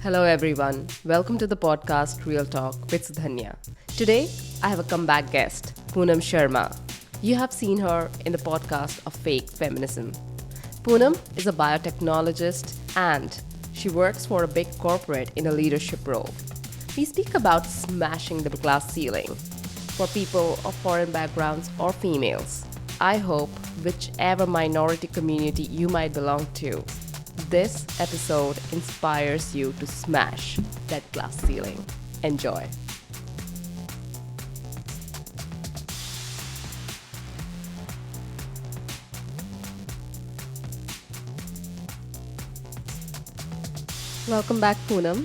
Hello, everyone. Welcome to the podcast Real Talk with Sudhanya. Today, I have a comeback guest, Poonam Sharma. You have seen her in the podcast of Fake Feminism. Poonam is a biotechnologist and she works for a big corporate in a leadership role. We speak about smashing the glass ceiling for people of foreign backgrounds or females. I hope whichever minority community you might belong to, this episode inspires you to smash that glass ceiling. Enjoy. Welcome back, Poonam.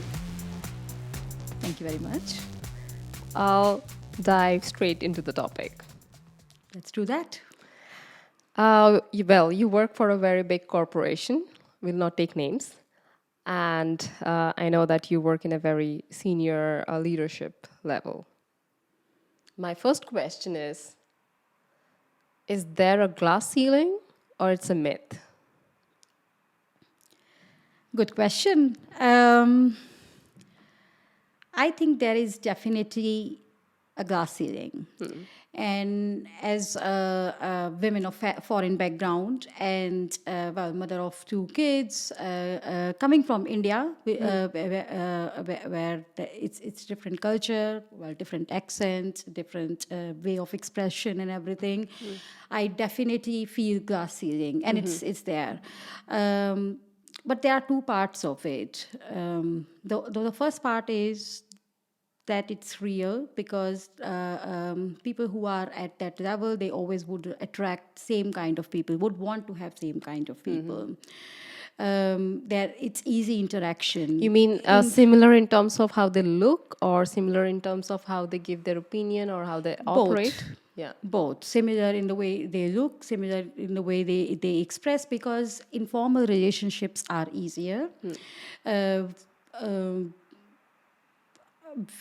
Thank you very much. I'll dive straight into the topic. Let's do that. You work for a very big corporation. We'll not take names. And I know that you work in a very senior leadership level. My first question is there a glass ceiling or it's a myth? Good question. I think there is definitely a glass ceiling. And as women of foreign background and mother of two kids, coming from India, where it's different culture, different accent, different way of expression and everything, I definitely feel glass ceiling, and it's there. But there are two parts of it. The first part is that it's real because people who are at that level, they always would attract same kind of people, would want to have same kind of people. There, it's easy interaction. You mean similar in terms of how they look or similar in terms of how they give their opinion or how they operate? Yeah. Both. Similar in the way they look, similar in the way they express, because informal relationships are easier.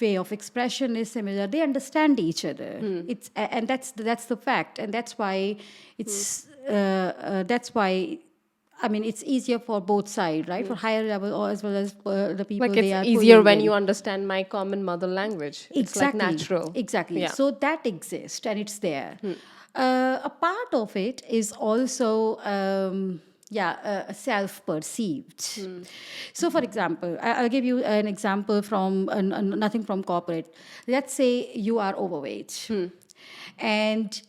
Way of expression is similar. They understand each other. And that's the fact, and that's why I mean, it's easier for both sides, right? For higher level or as well as the people Like they it's are easier pulling when in. you understand my common mother language. It's like natural. Exactly. Yeah. So that exists and it's there. A part of it is also self-perceived. So, for example, I'll give you an example from nothing from corporate. Let's say you are overweight, and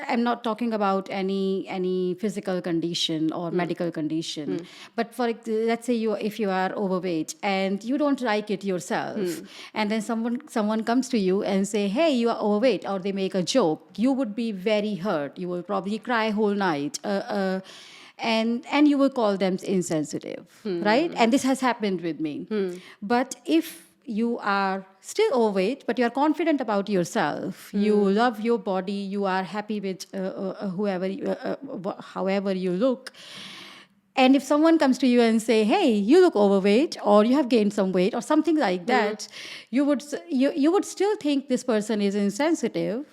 I'm not talking about any physical condition or medical condition, but let's say if you are overweight and you don't like it yourself, and then someone comes to you and say, "Hey, you are overweight," or they make a joke, you would be very hurt. You will probably cry whole night. And you will call them insensitive, right? And this has happened with me. But if you are still overweight, but you are confident about yourself, you love your body, you are happy with however you look, and if someone comes to you and say, "Hey, you look overweight," or "You have gained some weight," or something like that, you would still think this person is insensitive,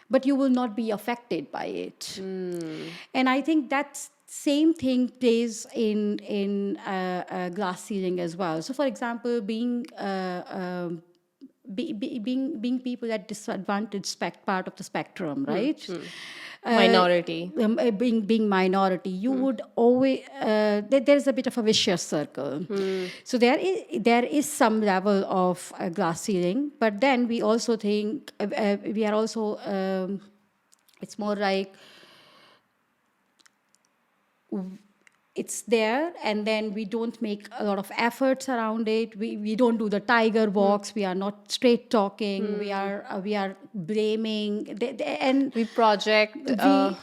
but you will not be affected by it. And I think that same thing plays in glass ceiling as well. So, for example, being people at disadvantaged part of the spectrum, right? Minority. Being minority, you would always there's a bit of a vicious circle. So there is some level of glass ceiling, but then we also think we are also it's more like it's there, and then we don't make a lot of efforts around it. We don't do the tiger walks. We are not straight talking. We are blaming, and We project, or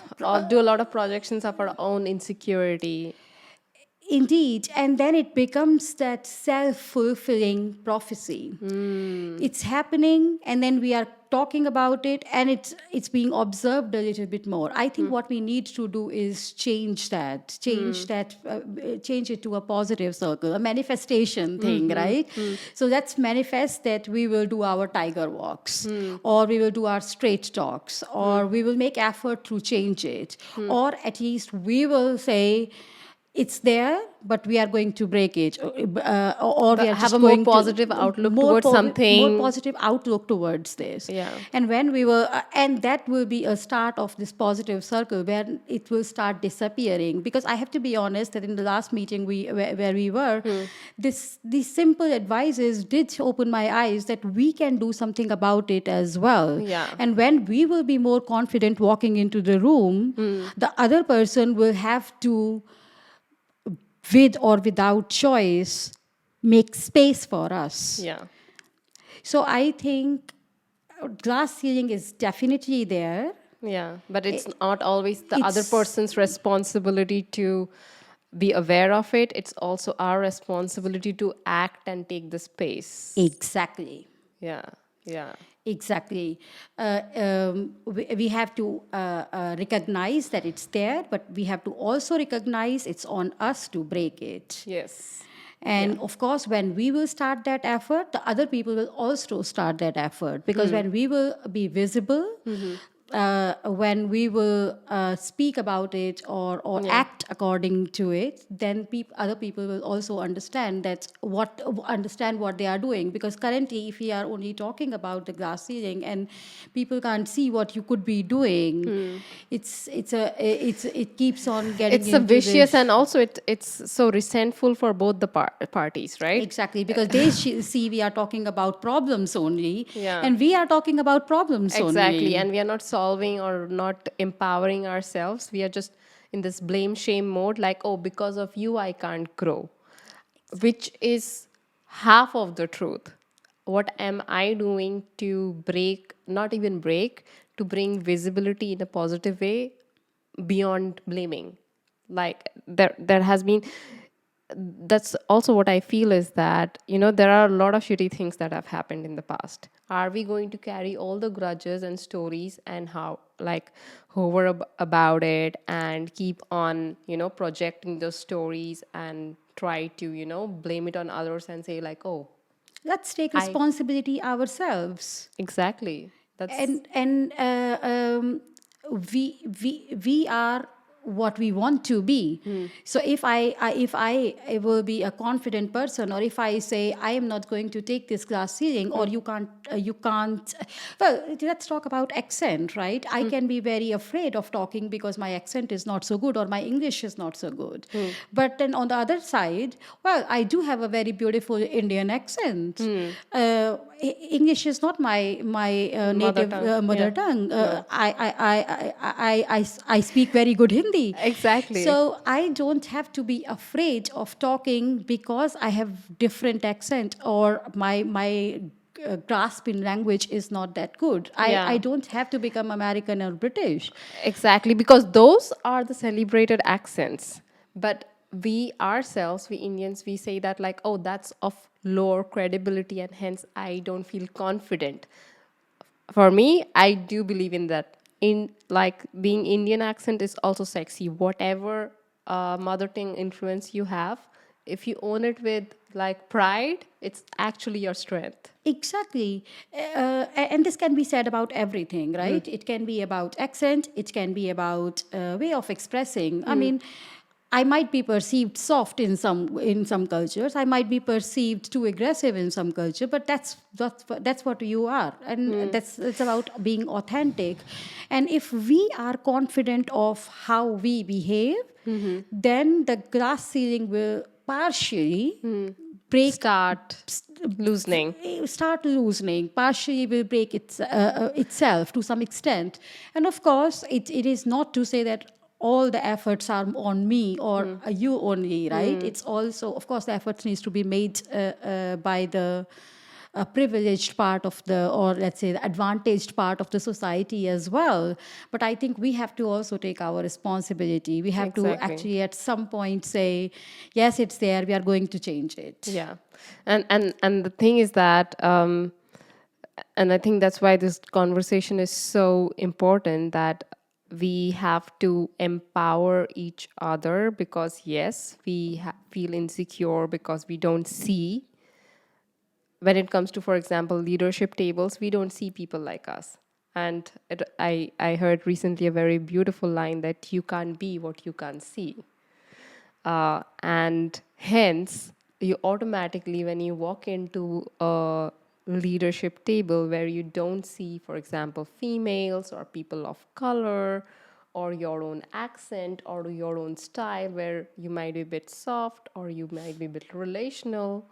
do a lot of projections of our own insecurity. indeed, and then it becomes that self-fulfilling prophecy. It's happening, and then we are talking about it, and it's being observed a little bit more. I think what we need to do is change it to a positive circle, a manifestation thing, right? So let's manifest that we will do our tiger walks, or we will do our straight talks, or we will make effort to change it, or at least we will say, it's there, but we are going to break it, or we But are have a just more going to positive outlook towards more something. positive outlook towards this. Yeah. And when we were, and that will be a start of this positive circle where it will start disappearing. Because I have to be honest that in the last meeting where we were, these simple advices did open my eyes that we can do something about it as well. Yeah. And when we will be more confident walking into the room, the other person will have to, with or without choice, make space for us. Yeah. So I think glass ceiling is definitely there. Yeah, but it's not always the other It's person's responsibility to be aware of it. It's also our responsibility to act and take the space. exactly. Yeah, yeah, Exactly. We have to recognize that it's there, but we have to also recognize it's on us to break it. yes, yeah, And of course, when we will start that effort, the other people will also start that effort. Because when we will be visible, when we will speak about it, or yeah. act according to it, then other people will also understand what they are doing. Because currently, if we are only talking about the glass ceiling and people can't see what you could be doing, it keeps on getting It's a into vicious, this. and also it's so resentful for both the parties, right? Exactly, because they see we are talking about problems only, Yeah. and we are talking about problems Exactly. only. And we are not solving or not empowering ourselves. We are just in this blame shame mode, like, oh, because of you, I can't grow, which is half of the truth. What am I doing to break, not even break, to bring visibility in a positive way beyond blaming? Like, there has been, that's also what I feel is that, there are a lot of shitty things that have happened in the past. Are we going to carry all the grudges and stories and how, like, hover about it and keep on, projecting those stories and try to, blame it on others and say, like, oh, Let's take I, responsibility ourselves. exactly. That's, And we are what we want to be. So if I will be a confident person, or if I say I am not going to take this glass ceiling, or you can't, well, let's talk about accent, right? I can be very afraid of talking because my accent is not so good, or my English is not so good. But then on the other side, well, I do have a very beautiful Indian accent. English is not my mother native tongue. mother Yeah. tongue. No. I speak very good Hindi. Exactly. So I don't have to be afraid of talking because I have different accent, or my grasp in language is not that good. I Yeah. don't have to become American or British. Exactly, because those are the celebrated accents. But we ourselves, we Indians, we say that, like, oh, that's of lower credibility and hence I don't feel confident. For me, I do believe in that. In, like, being Indian accent is also sexy. Whatever mother tongue influence you have, if you own it with, like, pride, it's actually your strength. Exactly. And this can be said about everything, right? It can be about accent, it can be about way of expressing. I mean, I might be perceived soft in some cultures. I might be perceived too aggressive in some culture, but that's what you are, and that's it's about being authentic. And if we are confident of how we behave, then the glass ceiling will partially break Start loosening. start loosening, partially will break itself to some extent. And of course, it is not to say that all the efforts are on me or you only, right? It's also, of course, the efforts needs to be made by the privileged part of the, or let's say the advantaged part of the society as well. But I think we have to also take our responsibility. We have to Exactly. actually at some point say, yes, it's there, we are going to change it. Yeah, and the thing is that, and I think that's why this conversation is so important. That we have to empower each other, because yes, we feel insecure because we don't see, when it comes to, for example, leadership tables, we don't see people like us. And I heard recently a very beautiful line that you can't be what you can't see. And hence, you automatically, when you walk into a leadership table where you don't see, for example, females or people of color or your own accent or your own style, where you might be a bit soft or you might be a bit relational,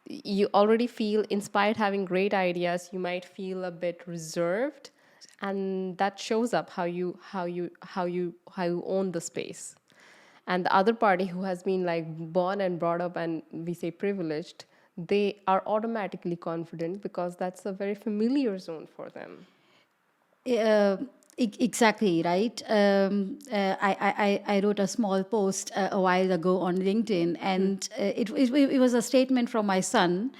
you already feel, inspired having great ideas, you might feel a bit reserved, and that shows up how you own the space. And the other party who has been like born and brought up and we say privileged, they are automatically confident because that's a very familiar zone for them. Uh, exactly right. I wrote a small post a while ago on LinkedIn, and it was a statement from my son,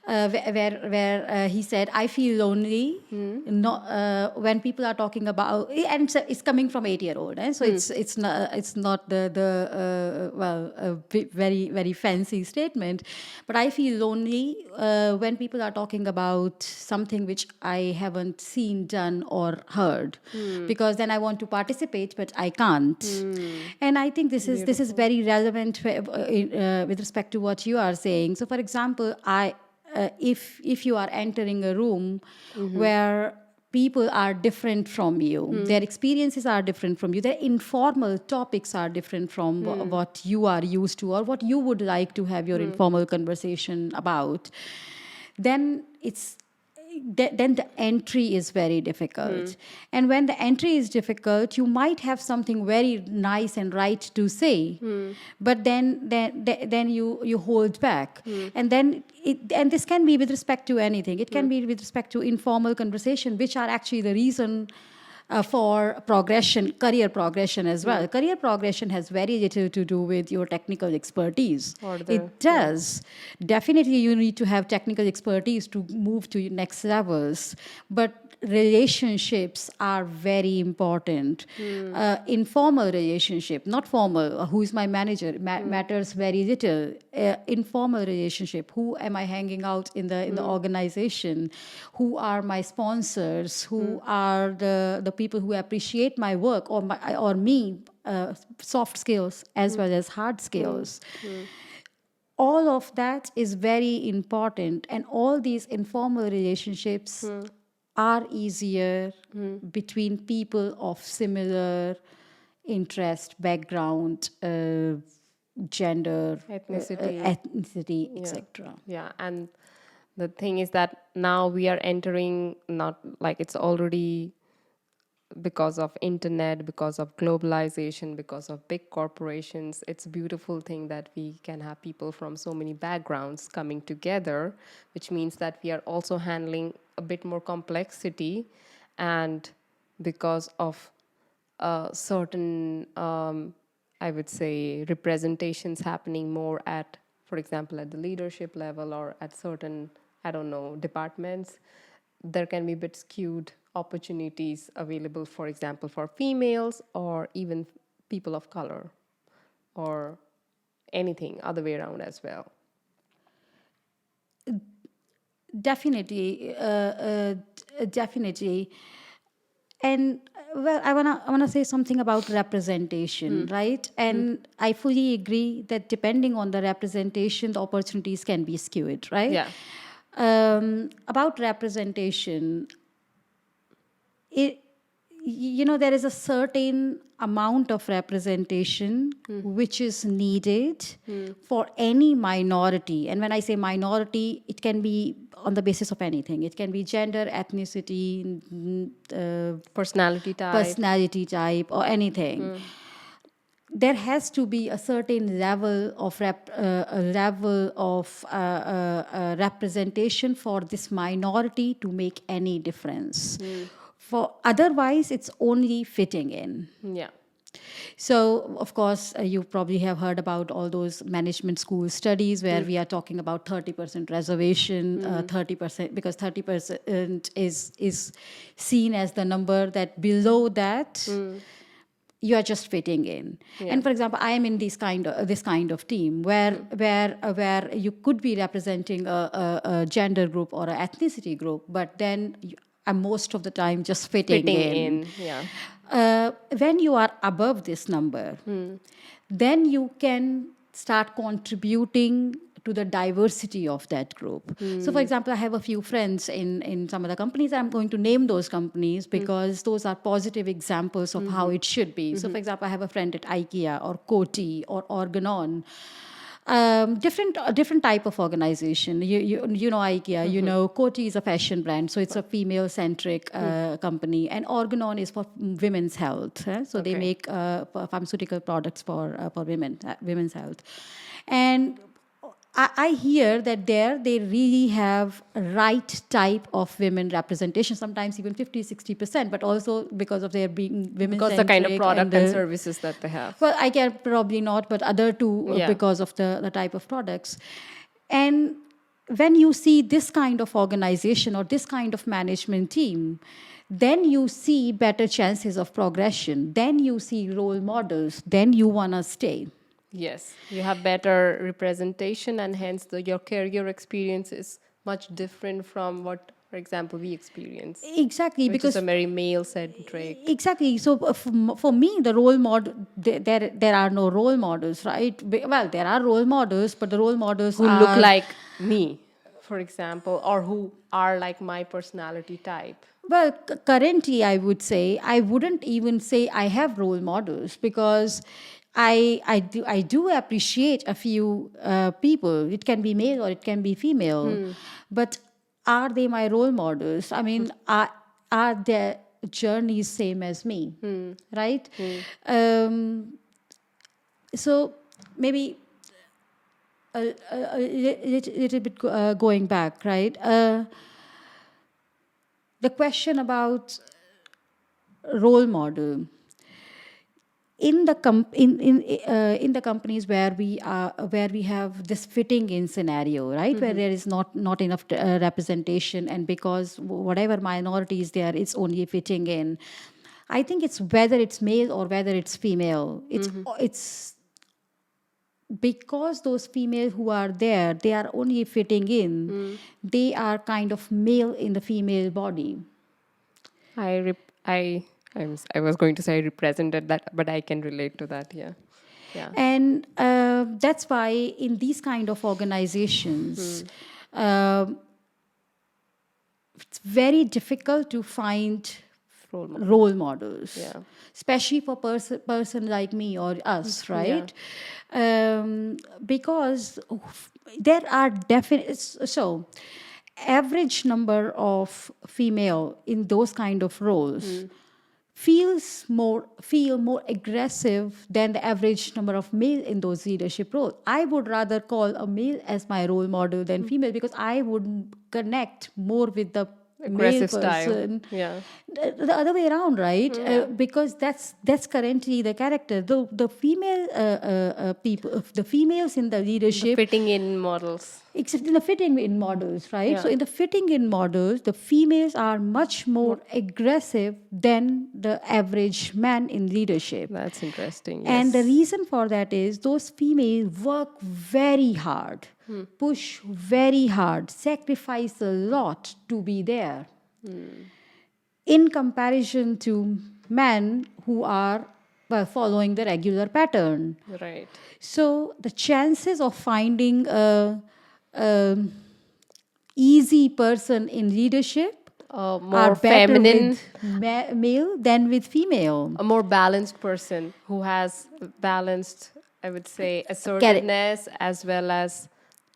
where he said, "I feel lonely." Not when people are talking about, and it's coming from 8-year-old, so it's not the very very fancy statement, but I feel lonely when people are talking about something which I haven't seen, done, or heard, because then I want to participate, but I can't. And I think this is very relevant with respect to what you are saying. So, for example, if you are entering a room where people are different from you, their experiences are different from you, their informal topics are different from what you are used to or what you would like to have your informal conversation about, then then the entry is very difficult. And when the entry is difficult, you might have something very nice and right to say, but then you hold back. And then and this can be with respect to anything. It can be with respect to informal conversation, which are actually the reason for progression, career progression as well. Career progression has very little to do with your technical expertise. Or the, It yeah. does. Definitely, you need to have technical expertise to move to next levels. But relationships are very important. Informal relationship, not formal, who is my manager, matters very little. Informal relationship, who am I hanging out in the organization, who are my sponsors, who are the people who appreciate my work or me, soft skills as well as hard skills. All of that is very important, and all these informal relationships are easier between people of similar interest, background, gender, Ethnicity. ethnicity, Yeah. etc. Yeah. And the thing is that now we are entering, not like it's already because of internet, because of globalization, because of big corporations. It's a beautiful thing that we can have people from so many backgrounds coming together, which means that we are also handling a bit more complexity. And because of certain, I would say, representations happening more at, for example, at the leadership level or at certain, I don't know, departments, there can be a bit skewed opportunities available, for example, for females or even people of color or anything other way around as well. Definitely, definitely. And well, I wanna say something about representation, right? And I fully agree that depending on the representation, the opportunities can be skewed, right? Yeah. About representation, it there is a certain amount of representation which is needed for any minority. And when I say minority, it can be on the basis of anything. It can be gender, ethnicity, Personality type. personality type, or anything. There has to be a certain level of representation for this minority to make any difference. For otherwise, it's only fitting in. Yeah. So, of course, you probably have heard about all those management school studies where we are talking about 30% reservation, 30%, because 30% is seen as the number that below that you are just fitting in. Yeah. And for example, I am in this kind of team where you could be representing a gender group or an ethnicity group, but then I'm most of the time just fitting Fitting in. in. Yeah. When you are above this number, then you can start contributing to the diversity of that group. So, for example, I have a few friends in some of the companies. I'm going to name those companies because those are positive examples of how it should be. So, for example, I have a friend at IKEA or Coty or Organon. Different type of organization. You know IKEA. You know Coty is a fashion brand, so it's a female centric company, and Organon is for women's health. So they Okay. make pharmaceutical products for women, women's health, and I hear that there they really have right type of women representation, sometimes even 50-60%, but also because of their being women Because the kind of product and services that they have. well, I can probably not, but other two Yeah. because of the type of products. And when you see this kind of organization or this kind of management team, then you see better chances of progression. Then you see role models. Then you want to stay. Yes, you have better representation, and hence your career experience is much different from what, for example, we experience, Exactly, which is because a very male centric. exactly. So for me, the role model there are no role models, right? Well, there are role models, but the role models Who look are like me, for example, or who are like my personality type. well, currently, I would say I wouldn't even say I have role models because I do appreciate a few people. It can be male or it can be female, but are they my role models? I mean, are their journeys same as me, right? Um, so maybe a little bit going back, right? The question about role model in the companies where we have this fitting in scenario, right, where there is not enough representation, and because whatever minority is there, it's only fitting in. I think it's whether it's male or whether it's female. It's because those females who are there, they are only fitting in. They are kind of male in the female body. I rep- I was going to say I represented that, but I can relate to that. Yeah, yeah. And that's why in these kind of organizations, um it's very difficult to find Role model. role models, Yeah. especially for person like me or us, Yeah. right? Because there are definite so average number of female in those kind of roles feel more aggressive than the average number of male in those leadership roles. I would rather call a male as my role model than female because I would connect more with the male Aggressive style. person. Yeah. The other way around, right? Because that's currently the character. The female people, the females in the leadership, Fitting in models. except in the fitting in models, right? Yeah. So in the fitting in models, the females are much more aggressive than the average man in leadership. That's interesting. Yes. And the reason for that is those females work very hard, push very hard, sacrifice a lot to be there. In comparison to men who are following the regular pattern. Right. So the chances of finding a easy person in leadership More are better feminine, with male than with female. a more balanced person who has balanced, I would say, assertiveness as well as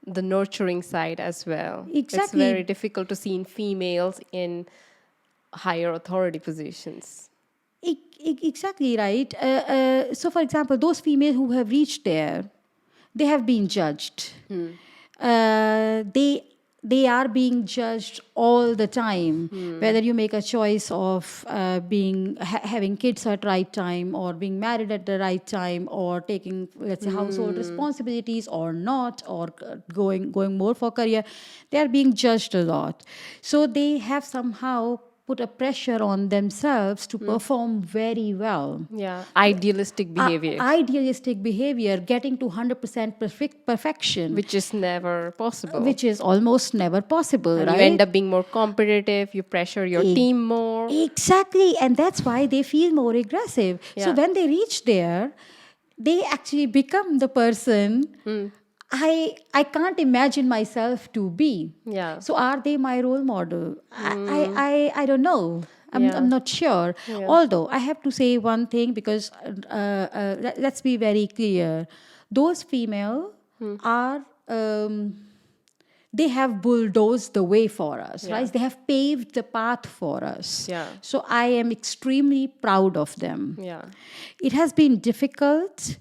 the nurturing side as well. It's Exactly. very difficult to see in females in higher authority positions. Exactly right. So, for example, those females who have reached there, they have been judged. They are being judged all the time. Whether you make a choice of being having kids at right time, or being married at the right time, or taking, let's say, household responsibilities or not, or going more for career, they are being judged a lot. So they have somehow put a pressure on themselves to perform very well. Yeah, idealistic behavior, Idealistic behavior, getting to 100% perfection, which is never possible. which is almost never possible, And right? you end up being more competitive, you pressure your team more. Exactly, and that's why they feel more aggressive. So Yeah. when they reach there, they actually become the person I can't imagine myself to be. Yeah. So are they my role model? I don't know. Yeah. I'm not sure. Yeah. Although I have to say one thing, because let's be very clear. Those female are they have bulldozed the way for us, Yeah. right? They have paved the path for us. Yeah. So I am extremely proud of them. Yeah. It has been difficult.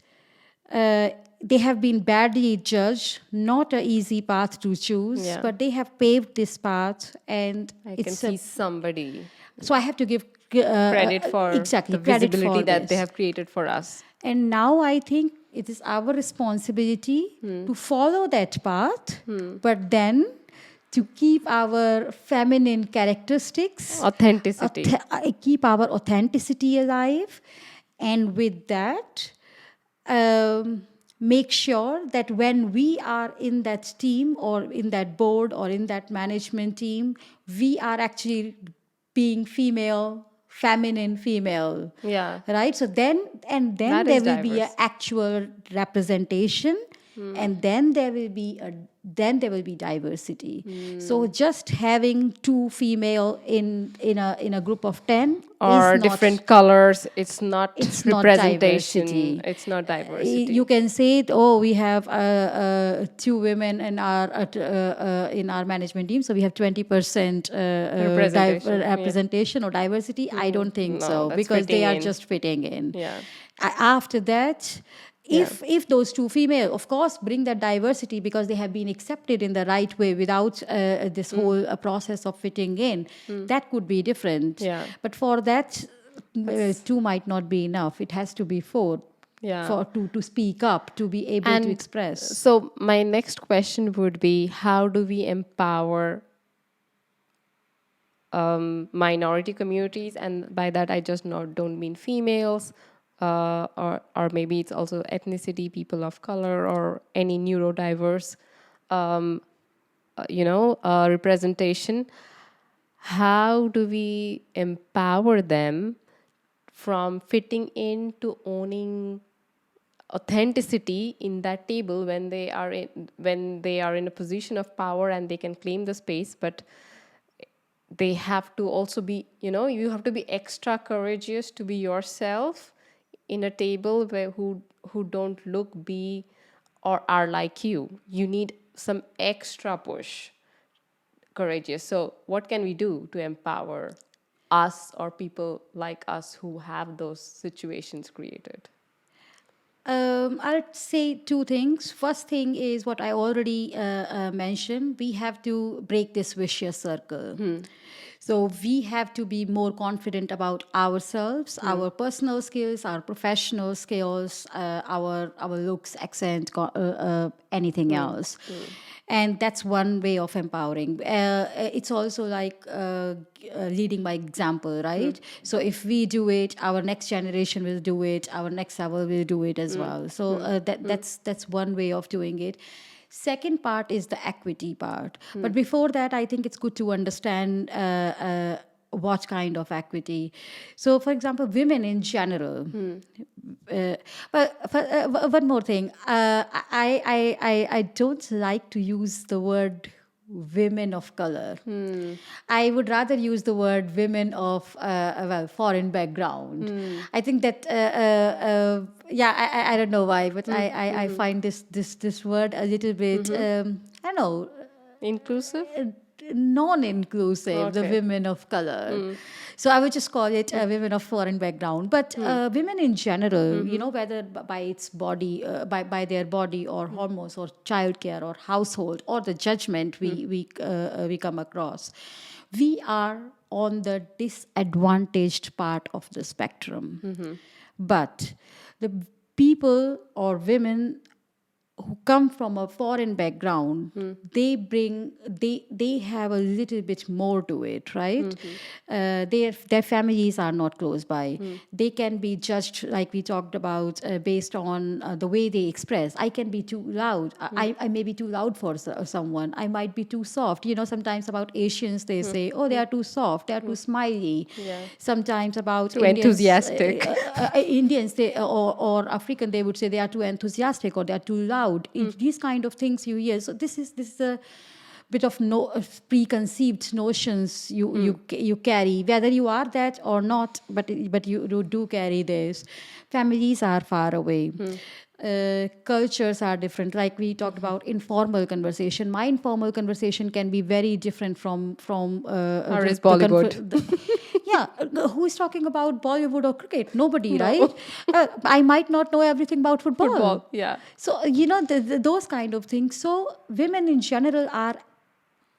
They have been badly judged, not an easy path to choose, Yeah. but they have paved this path, and I can it's see a. somebody So I have to give credit for exactly the credit visibility for that they this. have created for us. And now I think it is our responsibility to follow that path, but then to keep our feminine characteristics, Authenticity. keep our authenticity alive, and with that, make sure that when we are in that team or in that board or in that management team, we are actually being female, feminine female, Yeah. right? So then That there is will be an diverse. actual representation, and then there will be diversity. So just having two female in a group of 10 is Or not, different colors. It's not it's not representation. diversity. It's not You diversity. can say, oh, we have two women in our management team, so we have 20% Representation. Yeah. representation or diversity. I don't think No, so, that's because they fitting are in. just fitting in. Yeah. After that, Yeah. if those two female, of course, bring that diversity because they have been accepted in the right way without this whole process of fitting in, that could be different. Yeah. But for that, That's, two might not be enough. It has to be four yeah. for to speak up, to be able to And express. so my next question would be, how do we empower minority communities? And by that, I just not don't mean females, or maybe it's also ethnicity, people of color, or any neurodiverse, representation. How do we empower them from fitting in to owning authenticity in that table when they are in a position of power and they can claim the space, but they have to also be, you have to be extra courageous to be yourself in a table where who don't look, be, or are like you need some extra push, courageous. So what can we do to empower us or people like us who have those situations created? I'll say two things. First thing is what I already mentioned. We have to break this vicious circle. So we have to be more confident about ourselves, our personal skills, our professional skills, our looks, accent, anything else. And that's one way of empowering. It's also like leading by example, right? So if we do it, our next generation will do it, our next level will do it as well. So that's one way of doing it. Second part is the equity part. But before that, I think it's good to understand what kind of equity. So, for example, women in general. But one more thing. I don't like to use the word women of color. I would rather use the word women of foreign background. I think that yeah, I don't know why, but I find this word a little bit I don't know, Inclusive. non-inclusive, the Okay. women of color. So I would just call it women of foreign background. But women in general, whether by its body, by their body, or hormones, or childcare, or household, or the judgment we come across, we are on the disadvantaged part of the spectrum. But the people or women who come from a foreign background, they have a little bit more to it, right? Their families are not close by. They can be judged, like we talked about, based on the way they express. I can be too loud. I may be too loud for someone. I might be too soft. Sometimes about Asians they say, oh, they are too soft, they are too smiley. Yeah. Sometimes about Too Indians, enthusiastic. Indians they or African, they would say they are too enthusiastic or they are too loud. These kind of things you hear. So this is a bit of preconceived notions you carry, whether you are that or not, but you do carry this. Families are far away. Cultures are different. Like we talked about informal conversation. My informal conversation can be very different from Or is Bollywood? yeah, who is talking about Bollywood or cricket? Nobody, No. right? I might not know everything about football. Football, yeah. So those kind of things. So women in general are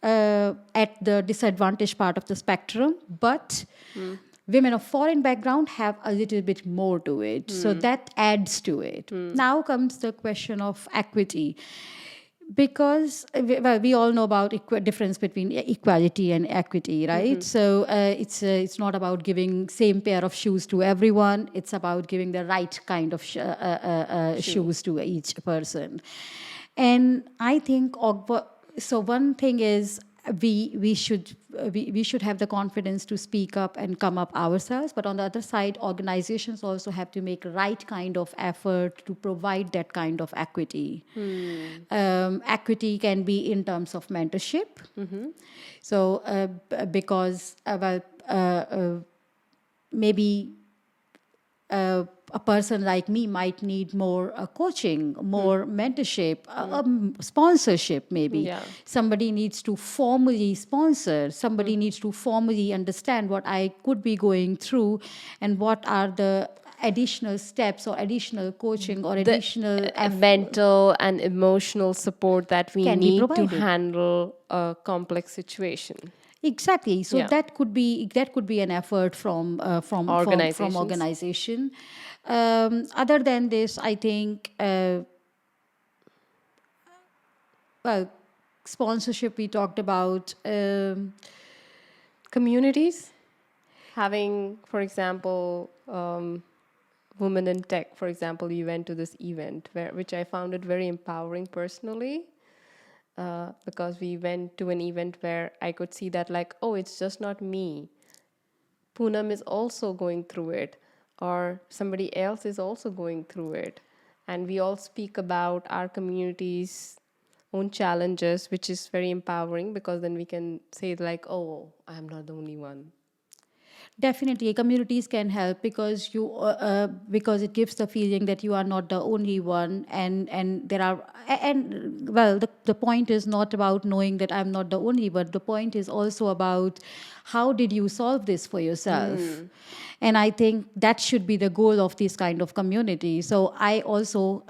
at the disadvantaged part of the spectrum, but women of foreign background have a little bit more to it. So that adds to it. Now comes the question of equity. Because we all know about difference between equality and equity, right? So it's not about giving same pair of shoes to everyone. It's about giving the right kind of shoes to each person. And I think so. One thing is we should have the confidence to speak up and come up ourselves, but on the other side, organizations also have to make right kind of effort to provide that kind of equity. Equity can be in terms of mentorship. So because maybe a person like me might need more coaching, more mentorship, sponsorship maybe. Yeah. Somebody needs to formally sponsor. Somebody needs to formally understand what I could be going through and what are the additional steps or additional coaching or additional Mental and emotional support that we Can be need to provided. handle a complex situation. Exactly. So Yeah. that could be an effort from Organizations. organization. Other than this, I think well, sponsorship we talked about. Communities, having, for example, women in tech, for example, you went to this event which I found it very empowering personally. Because we went to an event where I could see that, like, oh, it's just not me. Poonam is also going through it, or somebody else is also going through it. And we all speak about our community's own challenges, which is very empowering because then we can say, like, oh, I'm not the only one. Definitely, communities can help because it gives the feeling that you are not the only one, and there are and well, the point is not about knowing that I'm not the only one. The point is also about how did you solve this for yourself, and I think that should be the goal of this kind of community. So I also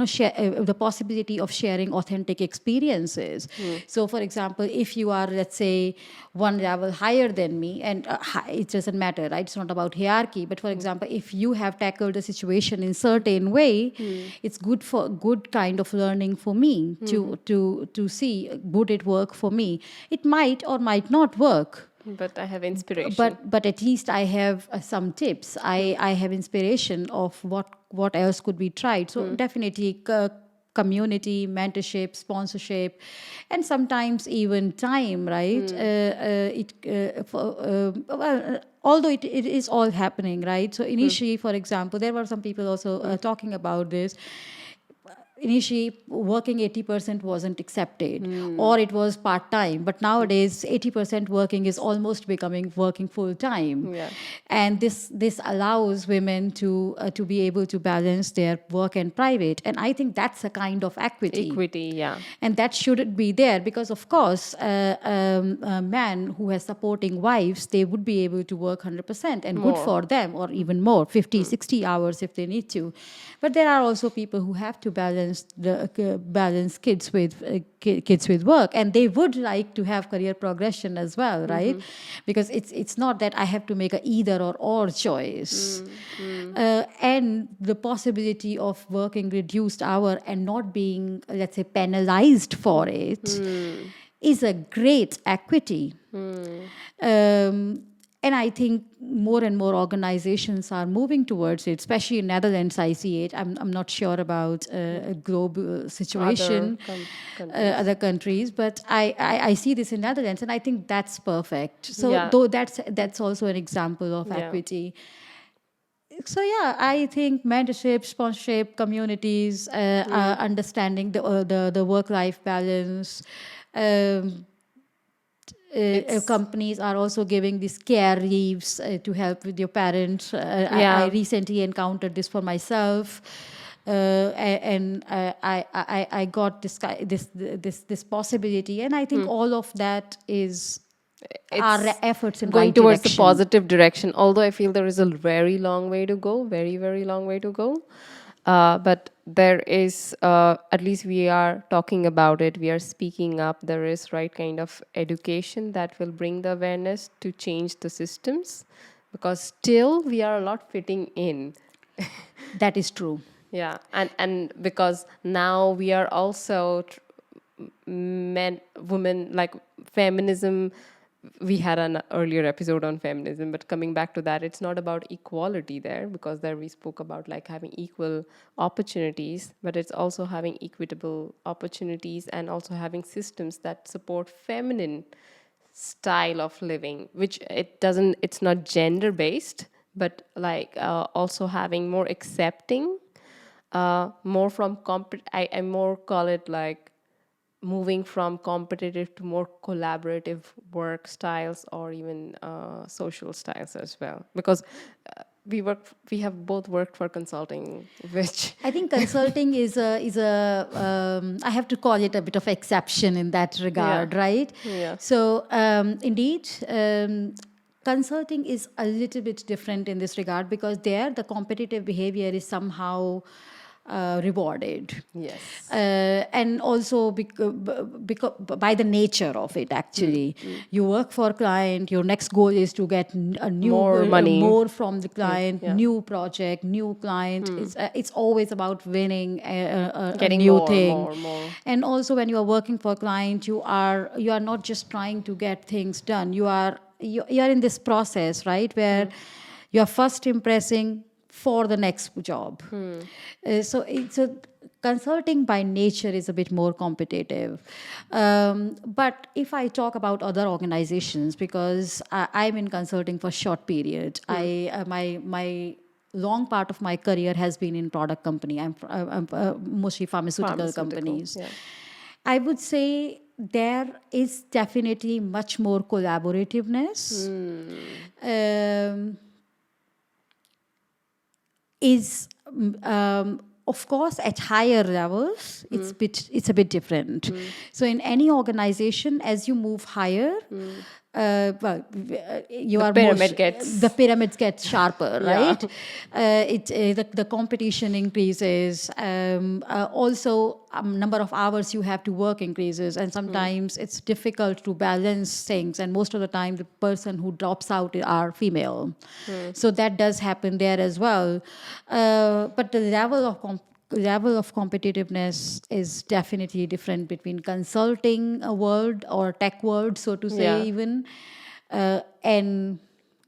share the possibility of sharing authentic experiences. So, for example, if you are, let's say, one level higher than me, and it doesn't matter, right? It's not about hierarchy. But for example, if you have tackled a situation in certain way, it's good kind of learning for me to see, would it work for me? It might or might not work. But I have inspiration. But at least I have some tips. I have inspiration of what else could be tried. So definitely community, mentorship, sponsorship, and sometimes even time, right? Although it is all happening, right? So initially, for example, there were some people also talking about this. Initially, working 80% wasn't accepted, or it was part-time, but nowadays 80% working is almost becoming working full-time. Yeah. And this allows women to be able to balance their work and private, and I think that's a kind of Equity, yeah. and that shouldn't be there, because of course a man who has supporting wives, they would be able to work 100% and good for them, or even more, 50 60 hours if they need to. But there are also people who have to balance balance kids with work, and they would like to have career progression as well, right? Because it's not that I have to make a either or choice. And the possibility of working reduced hour and not being, let's say, penalized for it is a great equity. And I think more and more organizations are moving towards it, especially in Netherlands. I see it. I'm not sure about a global Other situation, countries. other countries, but I see this in Netherlands, and I think that's perfect. So Yeah. though that's also an example of Yeah. equity. So yeah, I think mentorship, sponsorship, communities, understanding the work life balance. Um, It's companies are also giving these care leaves to help with your parents. I yeah. recently encountered this for myself, and I got this possibility, and I think all of that is our It's efforts in going right towards the direction. positive direction, although I feel there is a very long way to go, very, very long way to go. But there is, at least we are talking about it, we are speaking up. There is right kind of education that will bring the awareness to change the systems, because still we are a lot fitting in. That is true. Yeah, and because now we are also men, women, like feminism. We had an earlier episode on feminism, but coming back to that, it's not about equality there, because there we spoke about like having equal opportunities, but it's also having equitable opportunities and also having systems that support feminine style of living, which it's not gender based, but like also having more accepting, more from I more call it like moving from competitive to more collaborative work styles, or even social styles as well, because we have both worked for consulting, which I think consulting is a I have to call it a bit of exception in that yeah, regard, right? yeah, So indeed, consulting is a little bit different in this regard, because there the competitive behavior is somehow rewarded. yes, And also by the nature of it, actually, you work for a client, your next goal is to get a new more money, more from the client, yeah, new project, new client. It's always about winning a getting new more, thing. more, more. And also when you are working for a client, you are not just trying to get things done. You are in this process, right, where you are first impressing for the next job. So consulting by nature is a bit more competitive. But if I talk about other organizations, because I'm in consulting for short period, my long part of my career has been in product company. I'm mostly pharmaceutical Pharmaceutical, companies. yeah. I would say there is definitely much more collaborativeness. Um, is of course at higher levels it's a bit different. So in any organization, as you move higher, you The are more pyramid the gets, pyramids get sharper, yeah, right? The competition increases. Also, number of hours you have to work increases, and sometimes it's difficult to balance things, and most of the time the person who drops out are female. So that does happen there as well. But the level of competitiveness is definitely different between consulting a world or tech world, so to say, yeah, even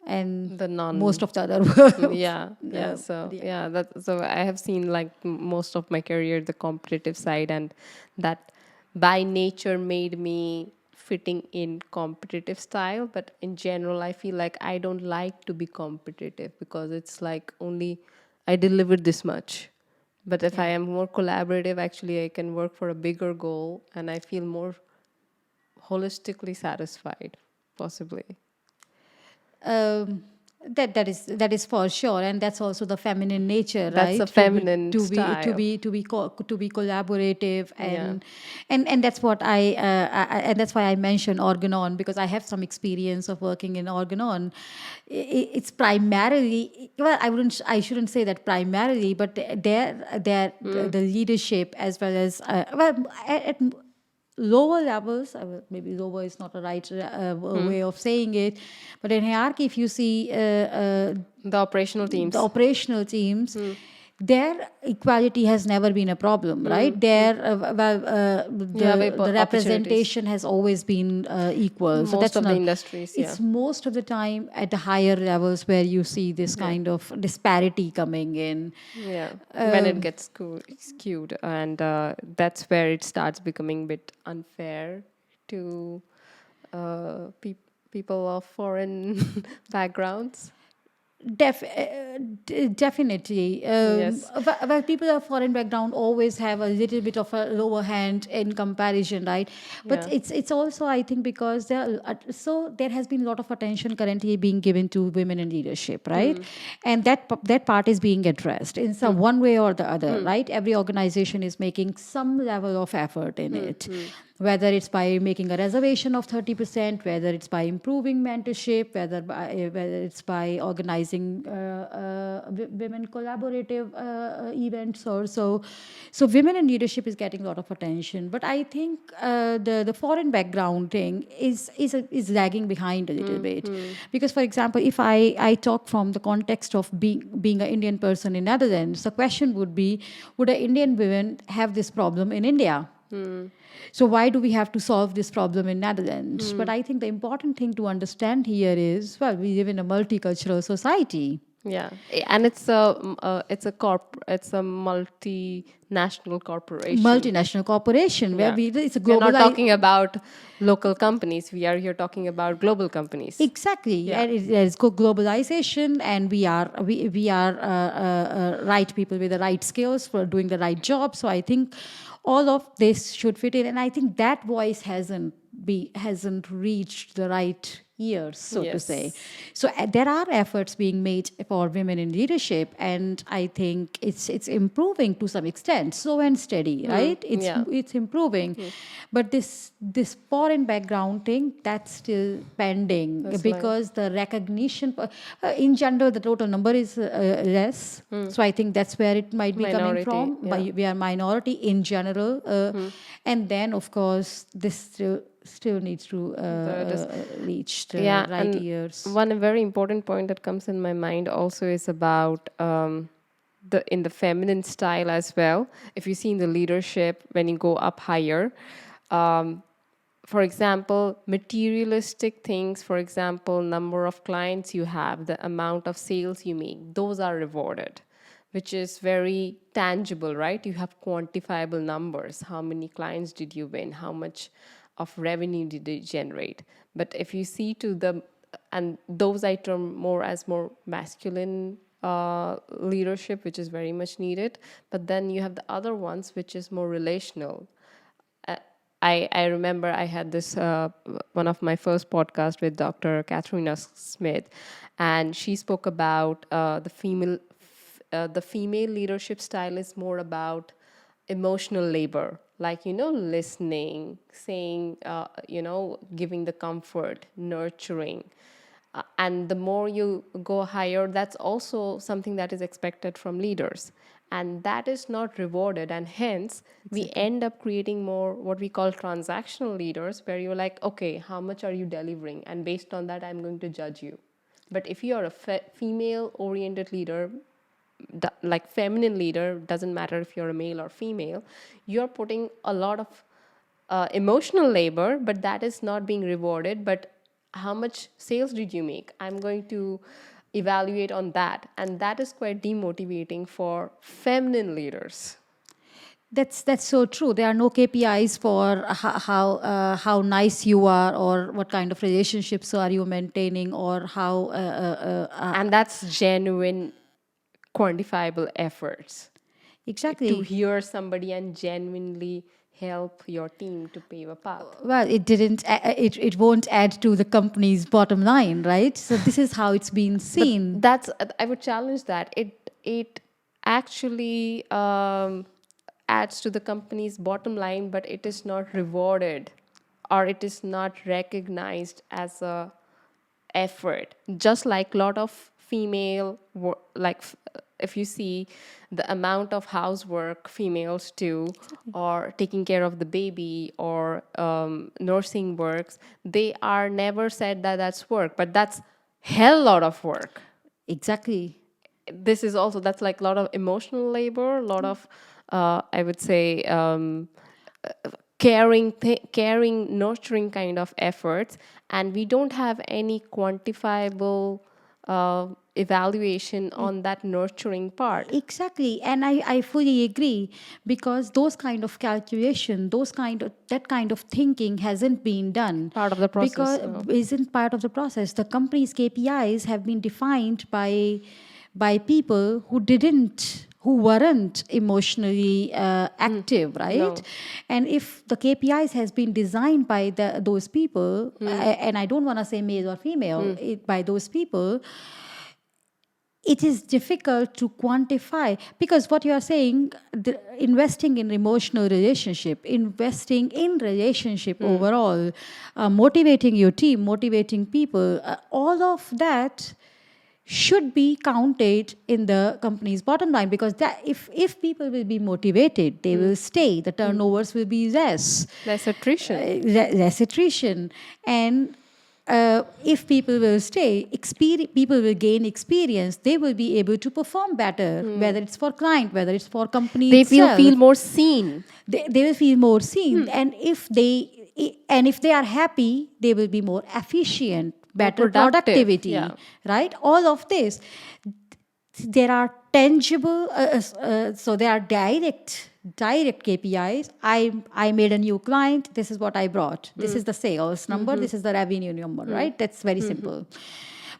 and the non. most of the other world. Yeah, yeah. So Yeah. yeah, so I have seen like most of my career the competitive side, and that by nature made me fitting in competitive style. But in general, I feel like I don't like to be competitive, because it's like only I delivered this much. But if I Yeah. am more collaborative, actually I can work for a bigger goal, and I feel more holistically satisfied, possibly. Um, That is for sure, and that's also the feminine nature, That's a right? feminine style. To be collaborative, Yeah. and that's what and that's why I mentioned organon, because I have some experience of working in organon. It's primarily, well, I shouldn't say that primarily, but the leadership, as well as at lower levels, maybe lower is not a right way of saying it, but in hierarchy, if you see The operational the teams. operational teams, their equality has never been a problem, right? Their You have the opportunities. representation has always been equal. So Most that's of the not. industries, yeah. It's most of the time at the higher levels where you see this Yeah. kind of disparity coming in. Yeah. When it gets skewed. And that's where it starts becoming a bit unfair to people of foreign backgrounds. Definitely. Yes. Well, people of foreign background always have a little bit of a lower hand in comparison, right? But Yeah. it's also, I think, because there has been a lot of attention currently being given to women in leadership, right? And that part is being addressed in some one way or the other, right? Every organization is making some level of effort in it, whether it's by making a reservation of 30%, whether it's by improving mentorship, whether it's by organizing women collaborative events or so. So women in leadership is getting a lot of attention, but I think the foreign background thing is lagging behind a little bit, because, for example, if I talk from the context of being an Indian person in Netherlands, the question would be, would an Indian woman have this problem in India? So why do we have to solve this problem in Netherlands? But I think the important thing to understand here is, well, we live in a multicultural society. Yeah, and it's a multinational corporation. Multinational corporation where Yeah, it's a we're global. not talking about local companies. We are here talking about global companies. Exactly, Yeah, and there's globalization, and we are right people with the right skills for doing the right job. So I think all of this should fit in, and I think that voice hasn't reached the right ears, so to say. yes, So there are efforts being made for women in leadership, and I think it's improving to some extent, slow and steady, right? yeah, It's improving, but this foreign background thing, that's still pending, that's like because the recognition in general, the total number is less. So I think that's where it might be coming minority. from. Yeah, We are minority in general, and then of course this still needs to the dis- reach the yeah, right and ears. one very important point that comes in my mind also is about in the feminine style as well. If you see in the leadership, when you go up higher, for example, materialistic things, for example, number of clients you have, the amount of sales you make, those are rewarded, which is very tangible, right? You have quantifiable numbers. How many clients did you win? How much of revenue did it generate? But if you see to and those I term more as more masculine leadership, which is very much needed. But then you have the other ones, which is more relational. I remember I had this one of my first podcast with Dr. Katharina Smith, and she spoke about the female leadership style is more about emotional labor, like listening, saying, giving the comfort, nurturing. And the more you go higher, that's also something that is expected from leaders. And that is not rewarded. And hence, we Exactly. end up creating more what we call transactional leaders, where you're like, okay, how much are you delivering? And based on that, I'm going to judge you. But if you are a female oriented leader, like feminine leader, doesn't matter if you're a male or female, you're putting a lot of emotional labor, but that is not being rewarded. But how much sales did you make? I'm going to evaluate on that. And that is quite demotivating for feminine leaders. That's so true. There are no KPIs for how nice you are, or what kind of relationships are you maintaining, or how And that's genuine, quantifiable efforts to exactly. hear somebody and genuinely help your team to pave a path. Well, it didn't. It won't add to the company's bottom line, right? So this is how it's been But seen. that's, I would challenge that it actually adds to the company's bottom line, but it is not rewarded, or it is not recognized as a effort. Just like a lot of female if you see the amount of housework females do, or taking care of the baby, or nursing works, they are never said that that's work, but that's hell lot of work. Exactly. This is also, that's like a lot of emotional labor, a lot of I would say caring, nurturing kind of efforts, and we don't have any quantifiable evaluation on that nurturing part. Exactly, and I fully agree, because those kind of calculation, that kind of thinking hasn't been done. Part of the process, Because no. isn't part of the process. The company's KPIs have been defined by people who weren't emotionally active, right? No. And if the KPIs has been designed by those people, and I don't want to say male or female, by those people, it is difficult to quantify, because what you are saying, investing in emotional relationship, investing in relationship overall, motivating your team, motivating people, all of that should be counted in the company's bottom line, because that if people will be motivated, they will stay, the turnovers will be less, Less attrition. less attrition. And if people will stay, people will gain experience, they will be able to perform better, whether it's for client, whether it's for company They will feel itself. more seen. They will feel more seen. And if they are happy, they will be more efficient, better productive, productivity, yeah. right? All of this, there are tangible, so there are direct KPIs. I made a new client, this is what I brought, this is the sales number, this is the revenue number, right? That's very simple.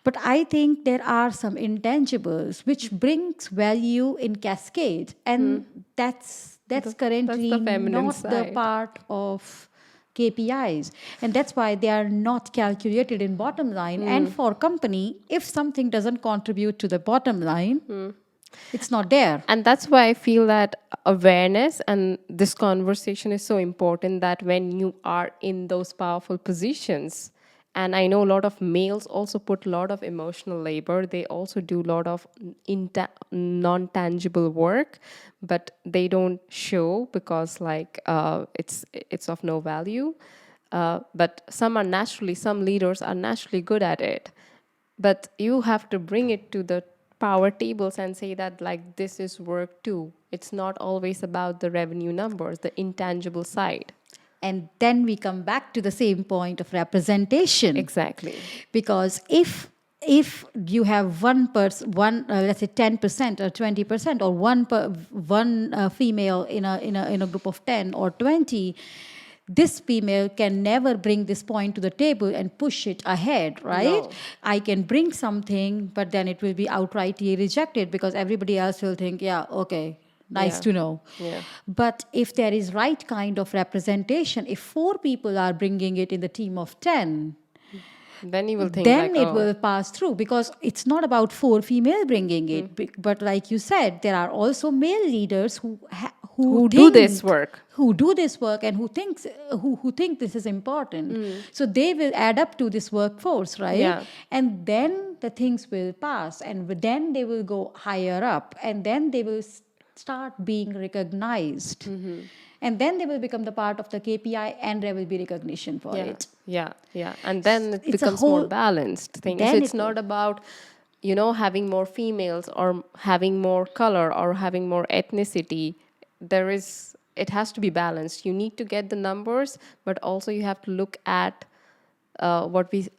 But I think there are some intangibles which brings value in cascade, and that's currently the feminine not the side. part of KPIs, and that's why they are not calculated in bottom line. And for company, if something doesn't contribute to the bottom line, it's not there. And that's why I feel that awareness and this conversation is so important, that when you are in those powerful positions, and I know a lot of males also put a lot of emotional labor, they also do a lot of non-tangible work, but they don't show because it's of no value. But some leaders are naturally good at it, but you have to bring it to the power tables and say that like this is work too. It's not always about the revenue numbers, the intangible side. And then we come back to the same point of representation. Exactly. Because if you have one person, let's say 10% or 20%, or one female in a group of 10 or 20, this female can never bring this point to the table and push it ahead, right? No. I can bring something, but then it will be outrightly rejected, because everybody else will think, yeah, okay, nice Yeah. to know. Yeah. But if there is right kind of representation, if 4 people are bringing it in the team of 10, Then you will think then like, it oh, will pass through, because it's not about 4 female bringing it, but like you said, there are also male leaders who do this work. who do this work, and who think this is important. So they will add up to this workforce, right? Yeah. And then the things will pass, and then they will go higher up, and then they will start being recognized. And then they will become the part of the KPI, and there will be recognition for Yeah. it. Yeah. And then it It's a becomes more whole- balanced thing. So then it's it will- not about, having more females or having more color or having more ethnicity. It has to be balanced. You need to get the numbers, but also you have to look at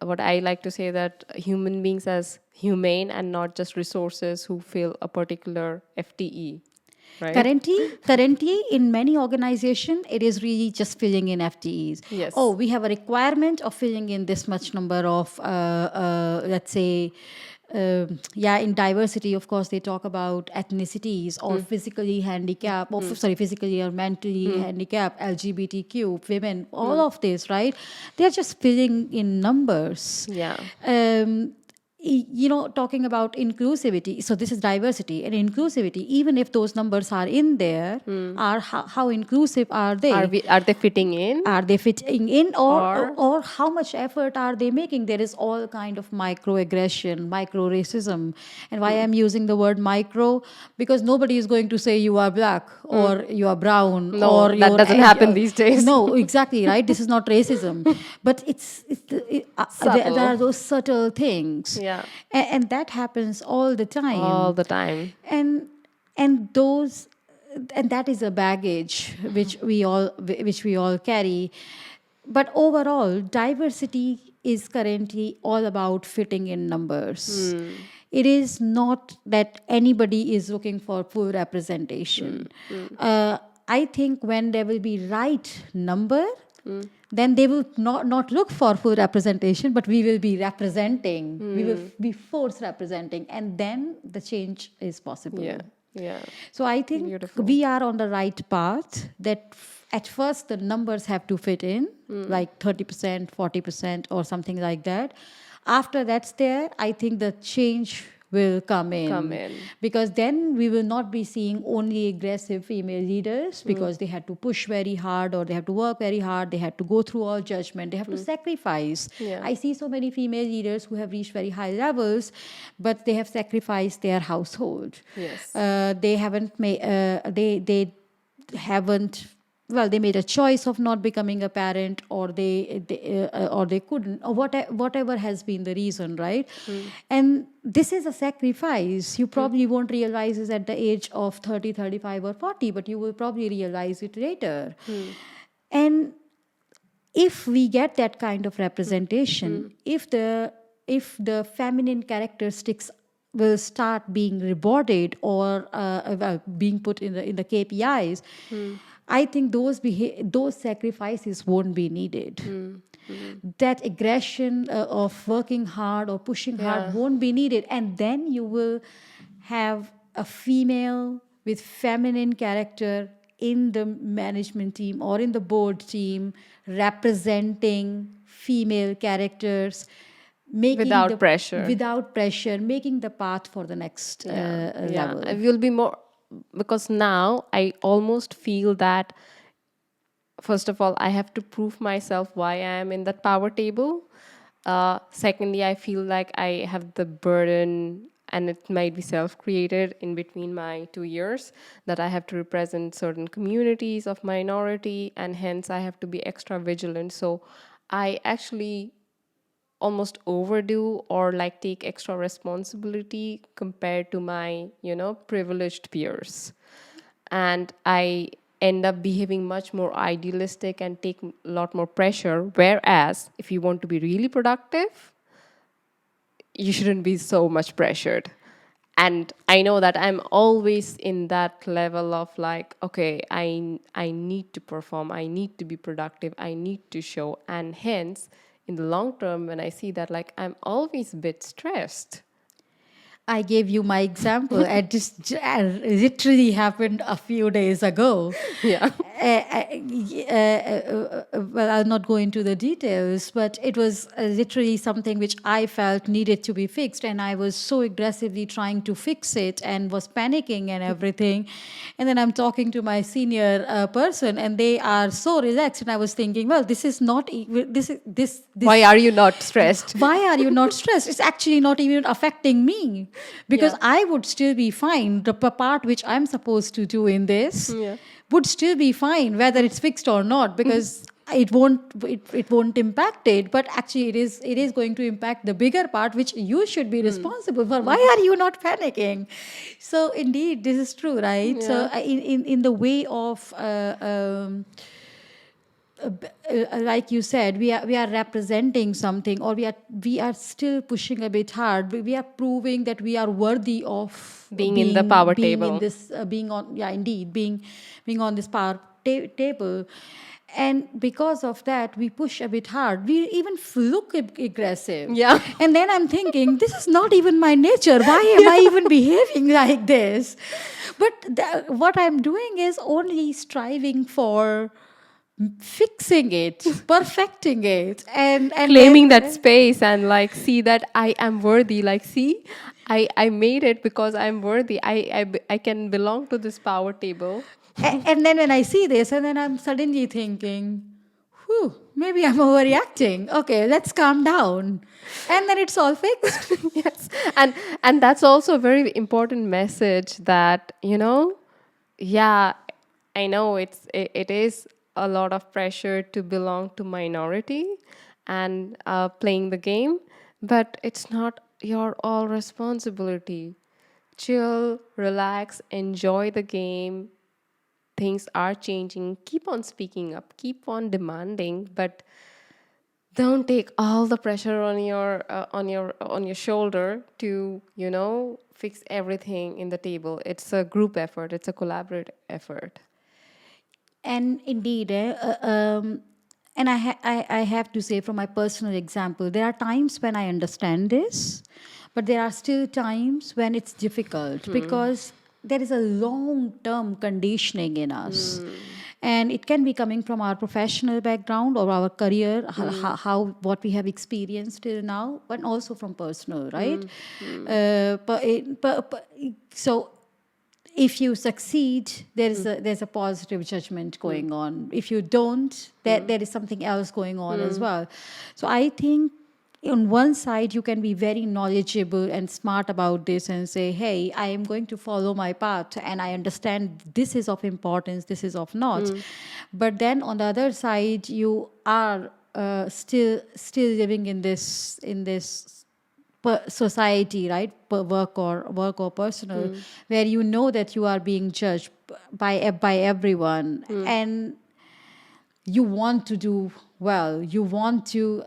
what I like to say, that human beings as humane and not just resources who fill a particular FTE. Right? Currently, in many organizations, it is really just filling in FTEs. Yes. Oh, we have a requirement of filling in this much number of, let's say, yeah, in diversity, of course, they talk about ethnicities or physically handicapped, or physically or mentally handicapped, LGBTQ, women, all of this, right? They're just filling in numbers. Yeah. Um, talking about inclusivity, so this is diversity and inclusivity. Even if those numbers are in there, are how inclusive are they? Are they fitting in? Are they fitting in, or, Or or how much effort are they making? There is all kind of microaggression, micro racism. And why I'm using the word micro, because nobody is going to say you are black or you are brown no, or that you're doesn't happen these days. no, exactly, right? This is not racism, but there Subtle. are those subtle things. Yeah. And that happens all the All time. the time. and and those and that is a baggage which we all carry. But overall, diversity is currently all about fitting in numbers. It is not that anybody is looking for full representation. I think when there will be right number, then they will not look for full representation, but we will be representing. We will be force representing, and then the change is possible. Yeah. Yeah. So I think Beautiful. we are on the right path. That at first the numbers have to fit in, like 30%, 40%, or something like that. After that's there, I think the change will come in. Because then we will not be seeing only aggressive female leaders, because they had to push very hard, or they have to work very hard, they had to go through all judgment, they have to sacrifice. Yeah. I see so many female leaders who have reached very high levels, but they have sacrificed their household. Yes. They haven't made they haven't, well, they made a choice of not becoming a parent, or they couldn't, or whatever has been the reason, right? And this is a sacrifice. You probably won't realize it at the age of 30, 35, or 40, but you will probably realize it later. And if we get that kind of representation, if the feminine characteristics will start being rewarded, or being put in the KPIs, I think those sacrifices won't be needed. That aggression of working hard or pushing hard won't be needed, and then you will have a female with feminine character in the management team or in the board team, representing female characters, making Without pressure. without pressure, making the path for the next level. I will be more, because now I almost feel that, first of all, I have to prove myself why I am in that power table. Secondly, I feel like I have the burden, and it might be self-created in between my 2 years, that I have to represent certain communities of minority, and hence I have to be extra vigilant. So I actually almost overdo, or like take extra responsibility compared to my privileged peers, and I end up behaving much more idealistic and take a lot more pressure. Whereas if you want to be really productive, you shouldn't be so much pressured. And I know that I'm always in that level of like, okay, I need to perform, I need to be productive, I need to show. And hence, in the long term, when I see that, like, I'm always a bit stressed. I gave you my example, and this literally happened a few days ago. Yeah. Well, I'll not go into the details, but it was literally something which I felt needed to be fixed, and I was so aggressively trying to fix it and was panicking and everything. And then I'm talking to my senior person, and they are so relaxed, and I was thinking, well, this is not this. Why are you not stressed? Why are you not stressed? It's actually not even affecting me, because I would still be fine. The part which I'm supposed to do in this would still be fine, whether it's fixed or not, because it won't impact it. But actually, it is going to impact the bigger part, which you should be responsible for. Why are you not panicking? So indeed, this is true, right? Yeah. So in the way of like you said, we are representing something, or we are still pushing a bit hard. We are proving that we are worthy of Being in the power being table. in this being on, yeah, indeed, being on this power table. And because of that, we push a bit hard. We even look aggressive. Yeah. And then I'm thinking, this is not even my nature. Why am I even behaving like this? But what I'm doing is only striving for fixing it, perfecting it, and Claiming that then space and like see that I am worthy. Like, see, I made it because I'm worthy. I can belong to this power table. and then when I see this, and then I'm suddenly thinking, whew, maybe I'm overreacting. Okay, let's calm down. And then it's all fixed. Yes, and that's also a very important message that, yeah, I know it is a lot of pressure to belong to minority and playing the game, but it's not your all responsibility. Chill, relax, enjoy the game. Things are changing. Keep on speaking up, keep on demanding, but don't take all the pressure on your shoulder to fix everything in the table. It's a group effort, it's a collaborative effort. And indeed, and I have to say from my personal example, there are times when I understand this, but there are still times when it's difficult because there is a long term conditioning in us. And it can be coming from our professional background or our career, how what we have experienced till now, but also from personal, right? So if you succeed, there's a positive judgment going on. If you don't, there is something else going on as well. So I think on one side you can be very knowledgeable and smart about this and say, hey, I am going to follow my path and I understand this is of importance, this is of not. But then on the other side you are still living in this society, right? Work or personal, where you know that you are being judged by everyone, and you want to do well. You want to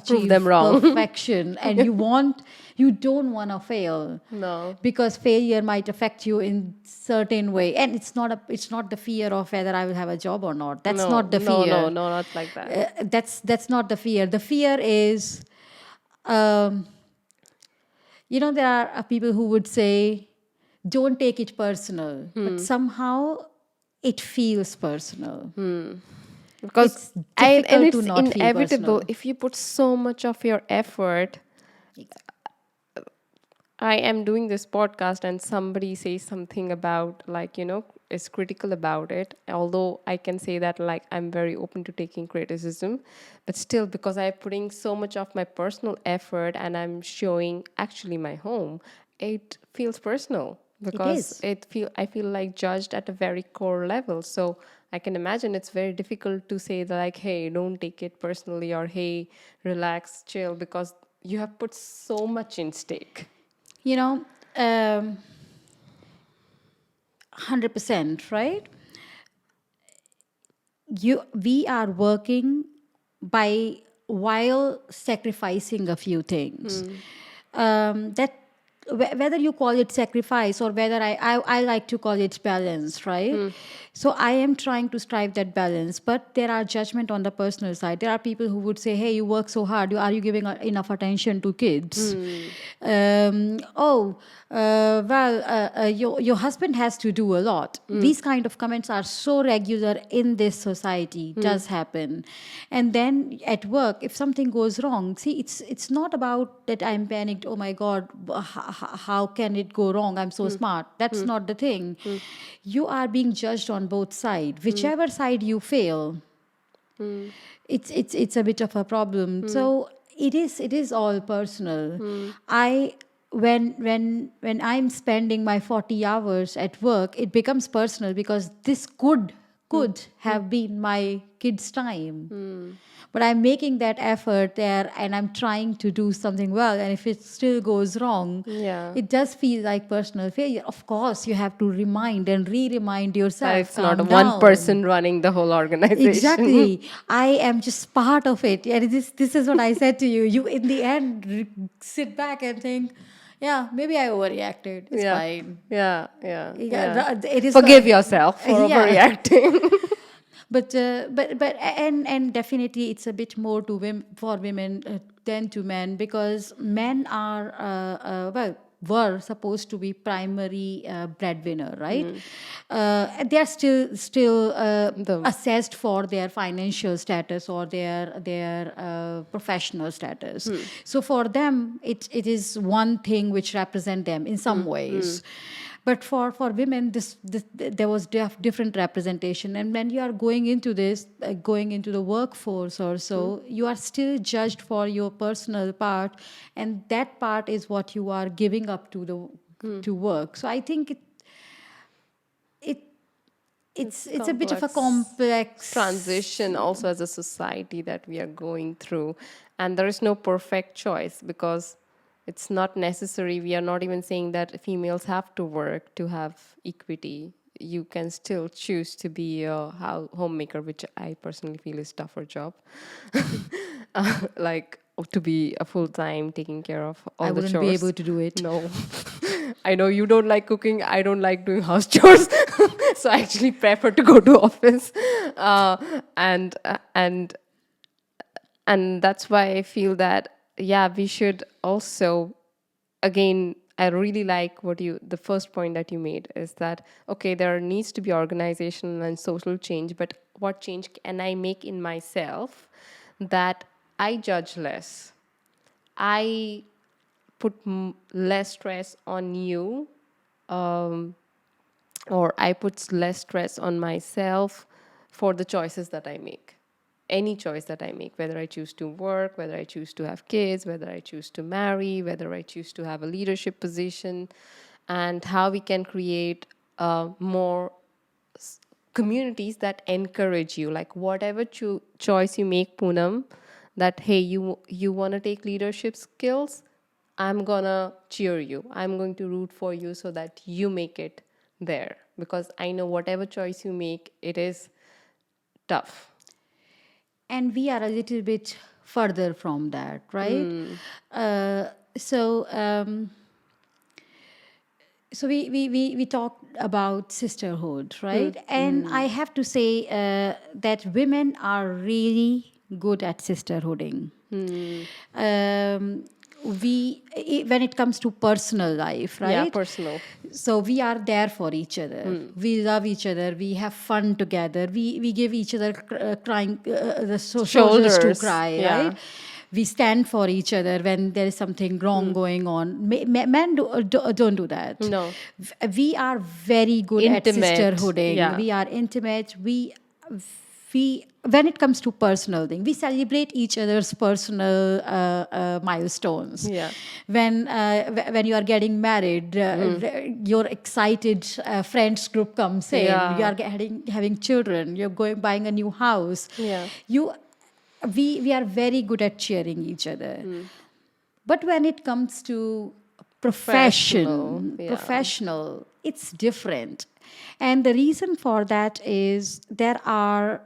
Prove them achieve wrong. perfection, and you don't want to fail. No. Because failure might affect you in certain way, and it's not the fear of whether I will have a job or not. That's No, not the no, no, fear. no, not like that. That's not the fear. The fear is, um, there are people who would say, don't take it personal, but somehow it feels personal. Because It's and difficult to it's not feel inevitable personal. if you put so much of your effort. I am doing this podcast and somebody says something about, like, is critical about it. Although I can say that, like, I'm very open to taking criticism, but still, because I'm putting so much of my personal effort and I'm showing actually my home, it feels personal It because is. I feel like judged at a very core level. So I can imagine it's very difficult to say that, like, hey, don't take it personally, or hey, relax, chill, because you have put so much in stake. You know, um, 100%, right? We are working by while sacrificing a few things. That whether you call it sacrifice or whether I like to call it balance, right? So I am trying to strive that balance, but there are judgment on the personal side. There are people who would say, hey, you work so hard, are you giving enough attention to kids? Oh, well, your husband has to do a lot. These kind of comments are so regular in this society, does happen. And then at work, if something goes wrong, see, it's not about that I'm panicked, oh my God, how can it go wrong? I'm so smart. That's not the thing. You are being judged on both sides. Whichever side you fail, it's a bit of a problem. So it is all personal. I when I'm spending my 40 hours at work, it becomes personal because this could have been my kids' time. But I'm making that effort there and I'm trying to do something well. And if it still goes wrong, Yeah. it does feel like personal failure. Of course, you have to remind and re-remind That yourself, it's not calm one down. person running the whole organization. Exactly. I am just part of it. And this is what I said to you. You, in the end, sit back and think, yeah, maybe I overreacted. It's Yeah. fine. Yeah, yeah, Yeah, yeah. it is. Forgive yourself for Yeah. overreacting. But definitely it's a bit more to for women than to men, because men are were supposed to be primary breadwinner, right? They are still The assessed for their financial status or their professional status. So for them, it is one thing which represent them in some ways. But for women, this there was different representation. And when you are going into this, going into the workforce or so, you are still judged for your personal part, and that part is what you are giving up to the to work. So I think it it's a bit of a complex complex. transition also as a society that we are going through, and there is no perfect choice because it's not necessary. We are not even saying that females have to work to have equity. You can still choose to be a homemaker, which I personally feel is tougher job. Like to be a full time taking care of I all the wouldn't be chores. able to do it. No. I know you don't like cooking. I don't like doing house chores. So I actually prefer to go to office. Uh, and uh, and and that's why I feel that yeah, we should also, again, I really like what you, the first point that you made is that okay, there needs to be organizational and social change, but what change can I make in myself that I judge less, I put less stress on you, or I put less stress on myself for the choices that I make. Any choice that I make, whether I choose to work, whether I choose to have kids, whether I choose to marry, whether I choose to have a leadership position, and how we can create more communities that encourage you. Like whatever choice you make, Poonam, that hey, you want to take leadership skills, I'm gonna cheer you, I'm going to root for you so that you make it there, because I know whatever choice you make, it is tough. And we are a little bit further from that, right? Uh, so so we talked about sisterhood, right? And I have to say that women are really good at sisterhooding. Um, when it comes to personal life, Yeah, right? personal. So we are there for each other. We love each other. We have fun together. We give each other crying the shoulders to Shoulders. cry, Yeah. right? We stand for each other when there is something wrong going on. Men don't do that. No. We are very good at Intimate. sisterhooding. Yeah. We are intimate. We when it comes to personal thing, we celebrate each other's personal milestones. Yeah. When you are getting married, your excited friends group comes in. You Yeah. are having children. You're going buying a new house. Yeah. You we are very good at cheering each other. But when it comes to Professional. Yeah. professional, it's different. And the reason for that is there are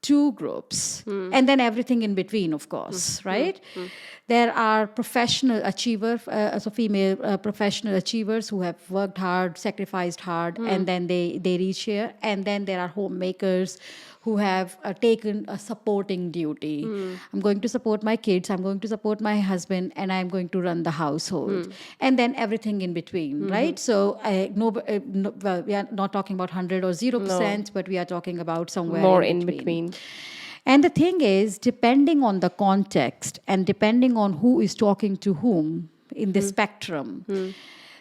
two groups, and then everything in between, of course, right? There are professional achievers, so female professional achievers who have worked hard, sacrificed hard, and then they reach here. And then there are homemakers who have taken a supporting duty. I'm going to support my kids, I'm going to support my husband, and I'm going to run the household. And then everything in between, right? So, well, we are not talking about 100 or 0%, but we are talking about somewhere More in in between. between. And the thing is, depending on the context and depending on who is talking to whom in the spectrum,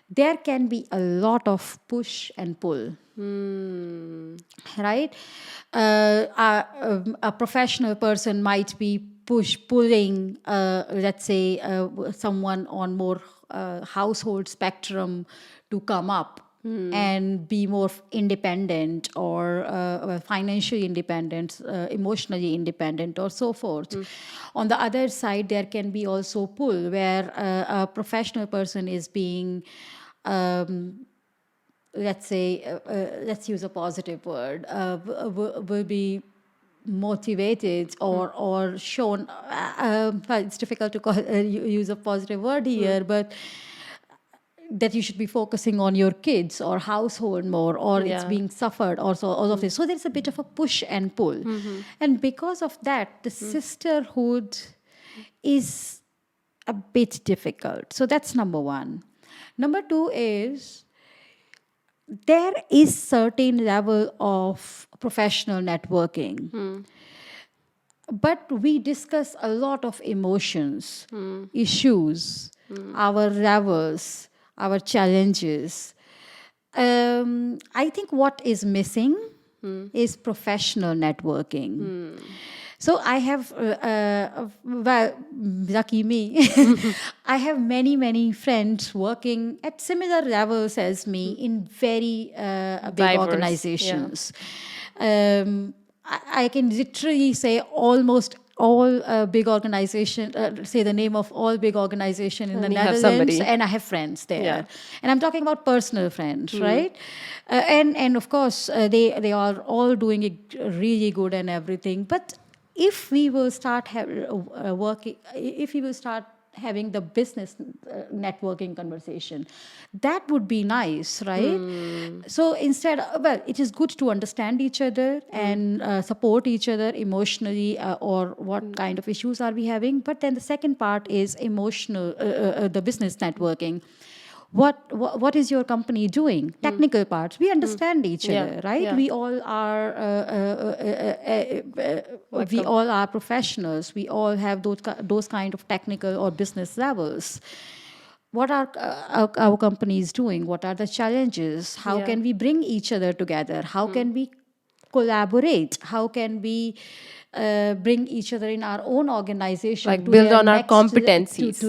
there can be a lot of push and pull. Right? A professional person might be pulling, let's say, someone on more household spectrum to come up and be more independent, or financially independent, emotionally independent, or so forth. On the other side, there can be also pull where a professional person is being, let's say, let's use a positive word, will be motivated or shown. Well, it's difficult to use a positive word here, but that you should be focusing on your kids or household more, or it's Yeah. being suffered, or so all of this. So there's a bit of a push and pull, and because of that, the sisterhood is a bit difficult. So that's number one. Number two is there is certain level of professional networking, but we discuss a lot of emotions, issues, our levels, our challenges. I think what is missing is professional networking. So I have, well, lucky me, I have many friends working at similar levels as me in very big Diverse, organizations. I can literally say almost all big organization, say the name of all big organization in the And you have Netherlands, somebody. and I have friends there. Yeah. And I'm talking about personal friends, right? And of course, they are all doing it really good and everything. But if we will start working, if we will start having the business networking conversation, that would be nice, right? So instead, well, it is good to understand each other and support each other emotionally, or what kind of issues are we having. But then the second part is emotional, the business networking. What is your company doing? Technical parts. We understand each Yeah, other, right? yeah. We all are Like we a- all are professionals. We all have those kind of technical or business levels. What are our companies doing? What are the challenges? How Yeah. can we bring each other together? How can we collaborate? How can we bring each other in our own organization Like to build their on our next competencies.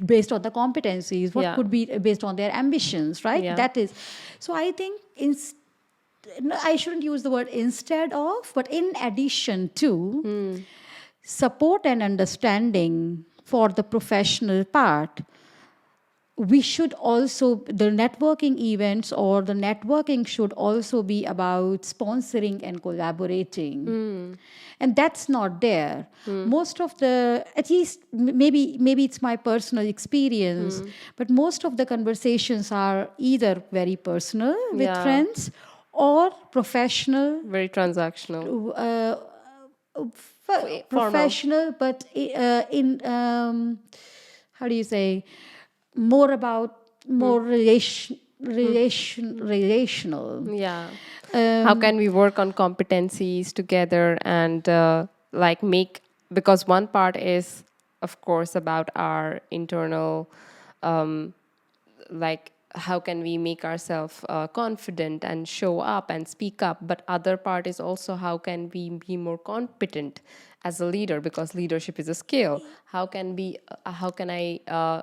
based on the competencies? What Yeah. could be based on their ambitions, right? Yeah. That is. So I think no, I shouldn't use the word instead of, but in addition to support and understanding for the professional part, we should also, the networking events or the networking should also be about sponsoring and collaborating. And that's not there. Most of the, at least maybe it's my personal experience, but most of the conversations are either very personal with Yeah. friends or professional, Very transactional. Formal. professional, but in how do you say, more about more relational. Yeah. How can we work on competencies together and like make, because one part is, of course, about our internal, like how can we make ourselves confident and show up and speak up, but other part is also how can we be more competent as a leader, because leadership is a skill. How can I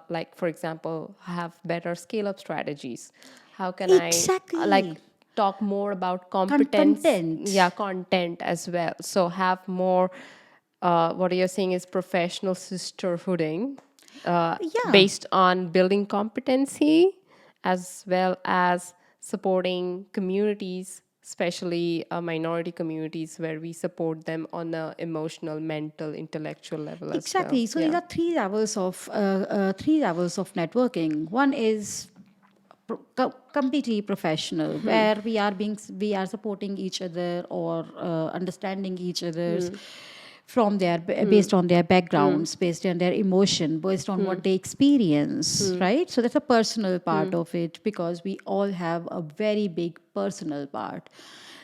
like, for example, have better scale up strategies? How can I like Exactly. talk more about competence? Content. Yeah, content as well. So have more, what you're saying is professional sisterhooding, Yeah. based on building competency as well as supporting communities, especially minority communities, where we support them on a emotional, mental, intellectual level as well. Exactly. So Yeah. these are three levels of networking. One is completely professional, where we are supporting each other or understanding each other's from their based on their backgrounds, based on their emotion, based on what they experience, right? So that's a personal part of it, because we all have a very big personal part.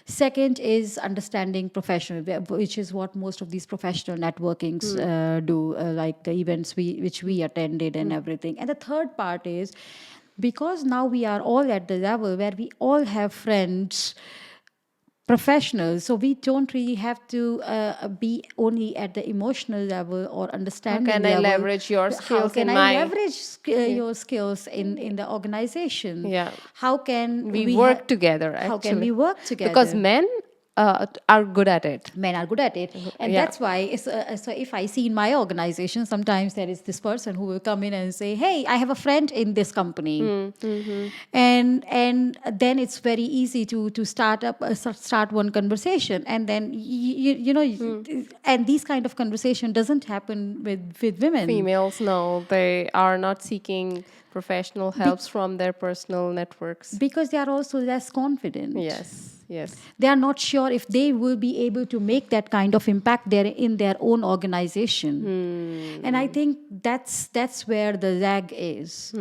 Second is understanding professional, which is what most of these professional networkings do, like the events which we attended and everything. And the third part is, because now we are all at the level where we all have friends, professionals, so we don't really have to be only at the emotional level or How understanding can I level. leverage your How skills can in I my, leverage your skills in the organization? yeah, How can we work together how can we actually? work Because together? men are good at it. Men are good at it, and Yeah. that's why so if I see in my organization, sometimes there is this person who will come in and say, hey, I have a friend in this company. And then it's very easy to start one conversation, and then and these kind of conversation doesn't happen with women. Females, no, they are not seeking professional helps from their personal networks. Because they are also less confident. Yes, yes. They are not sure if they will be able to make that kind of impact there in their own organization. And I think that's where the lag is.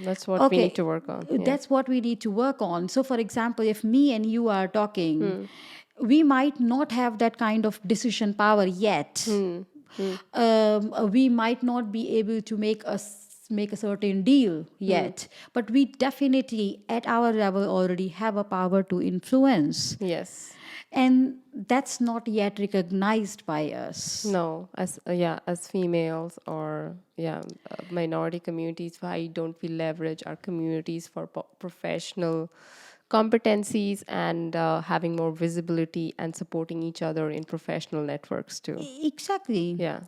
That's what we need to work on. Yeah. That's what we need to work on. So, for example, if me and you are talking, we might not have that kind of decision power yet. We might not be able to make a certain deal yet, but we definitely at our level already have a power to influence. Yes. And that's not yet recognized by us. No, as females or minority communities, why don't we leverage our communities for professional competencies and having more visibility and supporting each other in professional networks too? Exactly. Yeah.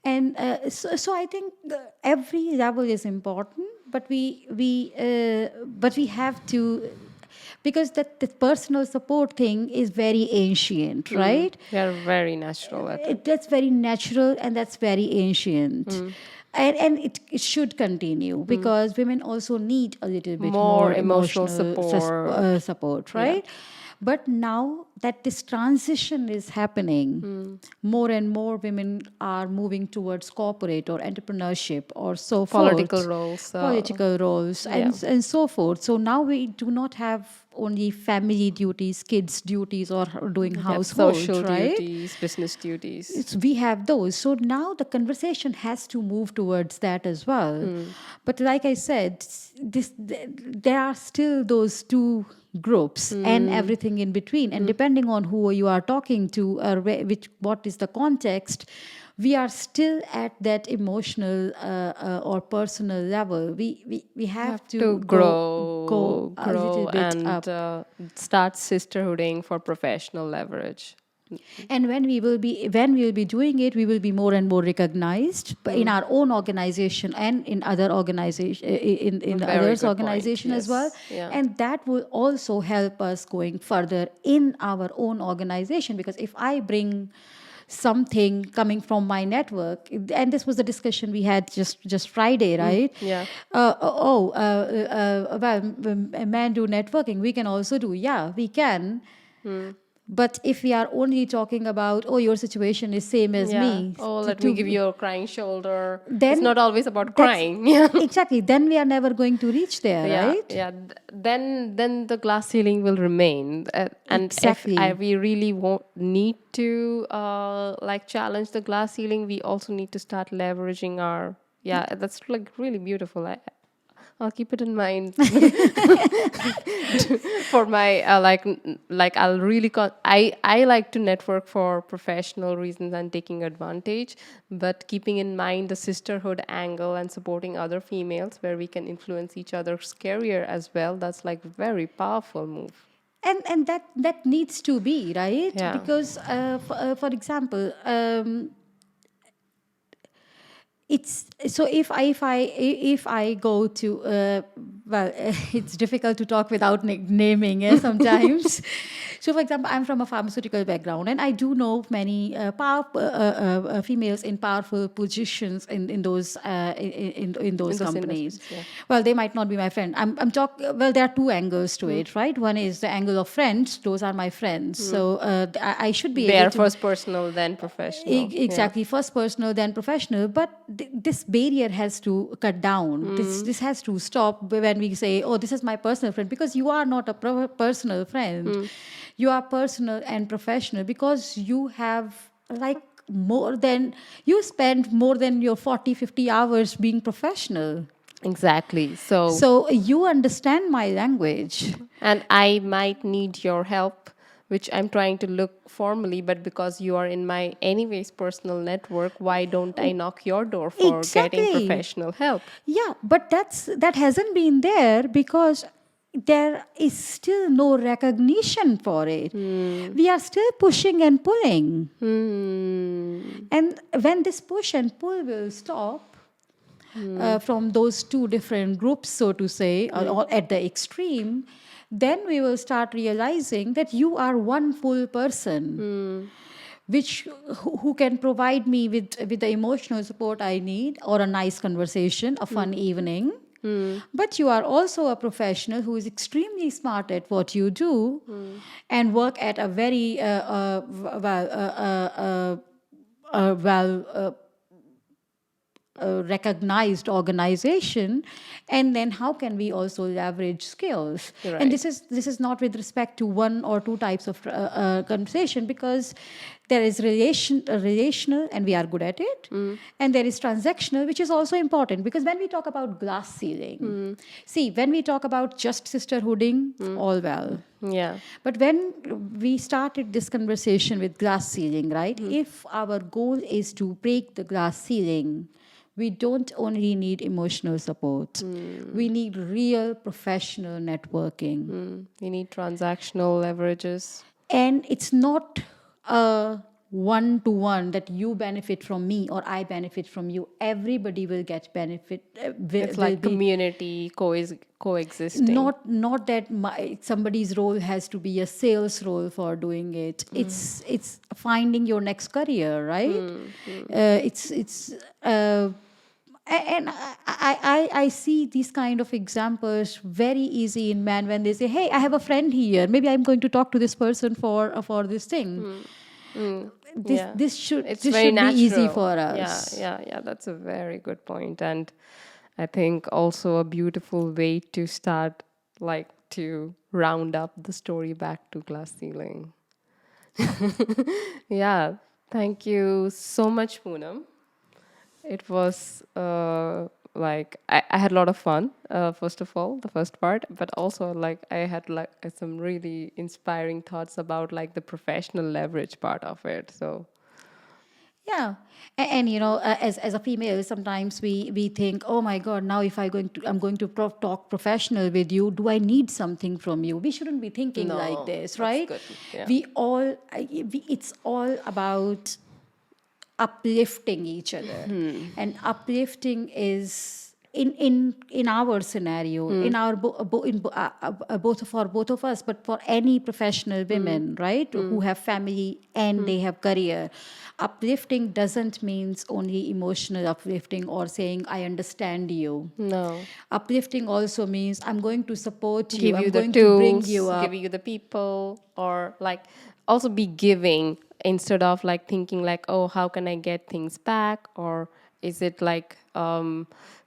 And so I think every level is important, but we have to, because that the personal support thing is very ancient, right? They are very natural at it. That's very natural, and that's very ancient. And it should continue, because women also need a little bit More more emotional support, right? But now that this transition is happening, more and more women are moving towards corporate or entrepreneurship or so Political forth. roles. Political roles and so forth. So now we do not have only family duties, kids duties, or doing household, social right? duties, business duties. We have those. So now the conversation has to move towards that as well. But like I said, there are still those two groups and everything in between. And depending on who you are talking to, or what is the context, we are still at that emotional or personal level. We have to go a little bit and up. start sisterhooding for professional leverage. And when we will be doing it, we will be more and more recognized in our own organization and in other organization, in Very others' good organization point. as well. Yes. Yeah. And that will also help us going further in our own organization, because if I bring something coming from my network, and this was the discussion we had just Friday, right? Yeah. Well, men do networking, we can also do. Yeah, we can. But if we are only talking about, oh, your situation is same as me, Oh, let me give you a crying shoulder. then It's not always about that's- crying. Yeah. Exactly. Then we are never going to reach there, right? Yeah. Then the glass ceiling will remain, and Exactly. if we really won't need to challenge the glass ceiling, we also need to start leveraging our. Yeah, that's like really beautiful. I'll keep it in mind for my I'll really I like to network for professional reasons and taking advantage, but keeping in mind the sisterhood angle and supporting other females where we can influence each other's career as well. That's like very powerful move. And that needs to be, right? Yeah. Because for example, it's so if I go to well, it's difficult to talk without naming sometimes. So, for example, I'm from a pharmaceutical background, and I do know many females in powerful positions in those in those companies. industries, yeah. Well, they might not be my friend. I'm talk. Well, there are two angles to it, right? One is the angle of friends; those are my friends. So I should be They able are to first personal, then professional. exactly, first personal, then professional. But this barrier has to cut down. This has to stop when we say, oh, this is my personal friend, because you are not a personal friend. You are personal and professional because you have you spend more than your 40-50 hours being professional. Exactly. So you understand my language. And I might need your help, which I'm trying to look formally, but because you are in my anyways personal network, why don't I knock your door for getting Exactly. professional help? Yeah, but that hasn't been there because there is still no recognition for it. We are still pushing and pulling. And when this push and pull will stop from those two different groups, so to say, or at the extreme, then we will start realizing that you are one full person. Which who can provide me with the emotional support I need, or a nice conversation, a fun evening. But you are also a professional who is extremely smart at what you do and work at a very recognized organization. And then how can we also leverage skills? Right. And this is not with respect to one or two types of conversation, because there is relational, and we are good at it, and there is transactional, which is also important, because when we talk about glass ceiling, see, when we talk about just sisterhooding, all well. Yeah. But when we started this conversation with glass ceiling, right? If our goal is to break the glass ceiling, we don't only need emotional support. We need real professional networking. We need transactional leverages. And it's not a one-to-one that you benefit from me or I benefit from you. Everybody will get benefit. It's like community coexisting. Not that somebody's role has to be a sales role for doing it. It's finding your next career, right? And I see these kind of examples very easy in man when they say, hey, I have a friend here, maybe I'm going to talk to this person for this thing. This should be easy for us. Yeah, that's a very good point. And I think also a beautiful way to start, like, to round up the story back to glass ceiling. Yeah, thank you so much, Poonam. It was like I had a lot of fun, first of all, the first part, but also like I had like some really inspiring thoughts about like the professional leverage part of it. So Yeah, and you know, as a female, sometimes we think, oh my God, now if I'm going to talk professional with you, do I need something from you? We shouldn't be thinking No, like this, that's right? good, yeah. It's all about uplifting each other, and uplifting is in our scenario, in our both of us, but for any professional women, right, who have family and they have career. Uplifting doesn't means only emotional uplifting or saying I understand you. No, Uplifting also means I'm going to support you, give I'm you the going to bring tools, you up. give you the people, or like also be giving instead of like thinking like, oh, how can I get things back, or is it like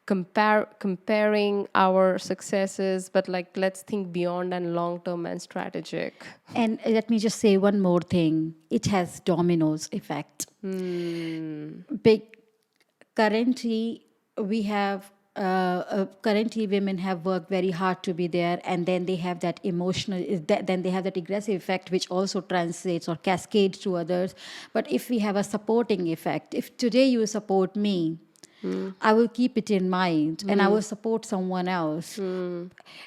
comparing our successes, but like let's think beyond and long term and strategic. And let me just say one more thing. It has dominoes effect. Big. Currently, we have currently women have worked very hard to be there, and then they have that emotional, then they have that aggressive effect, which also translates or cascades to others. But if we have a supporting effect, if today you support me, I will keep it in mind and I will support someone else.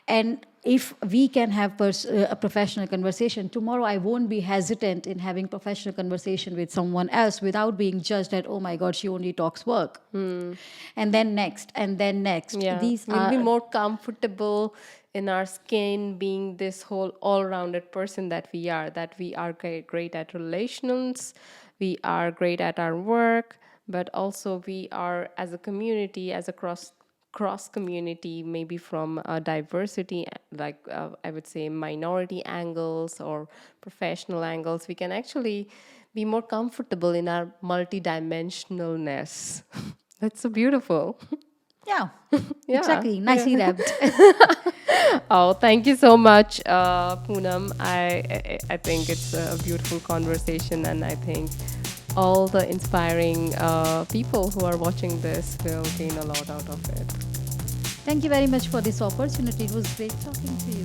And if we can have a professional conversation, tomorrow I won't be hesitant in having professional conversation with someone else without being judged that, oh my God, she only talks work. And then next, and then next. Yeah, we'll be more comfortable in our skin being this whole all-rounded person that we are great at relations, we are great at our work, but also we are as a community, as a cross community, maybe from diversity, like I would say minority angles or professional angles, we can actually be more comfortable in our multidimensionalness. That's so beautiful. Yeah, Yeah. exactly. Nicely wrapped. Oh, thank you so much, Poonam. I think it's a beautiful conversation, and I think all the inspiring people who are watching this will gain a lot out of it. Thank you very much for this opportunity. It was great talking to you.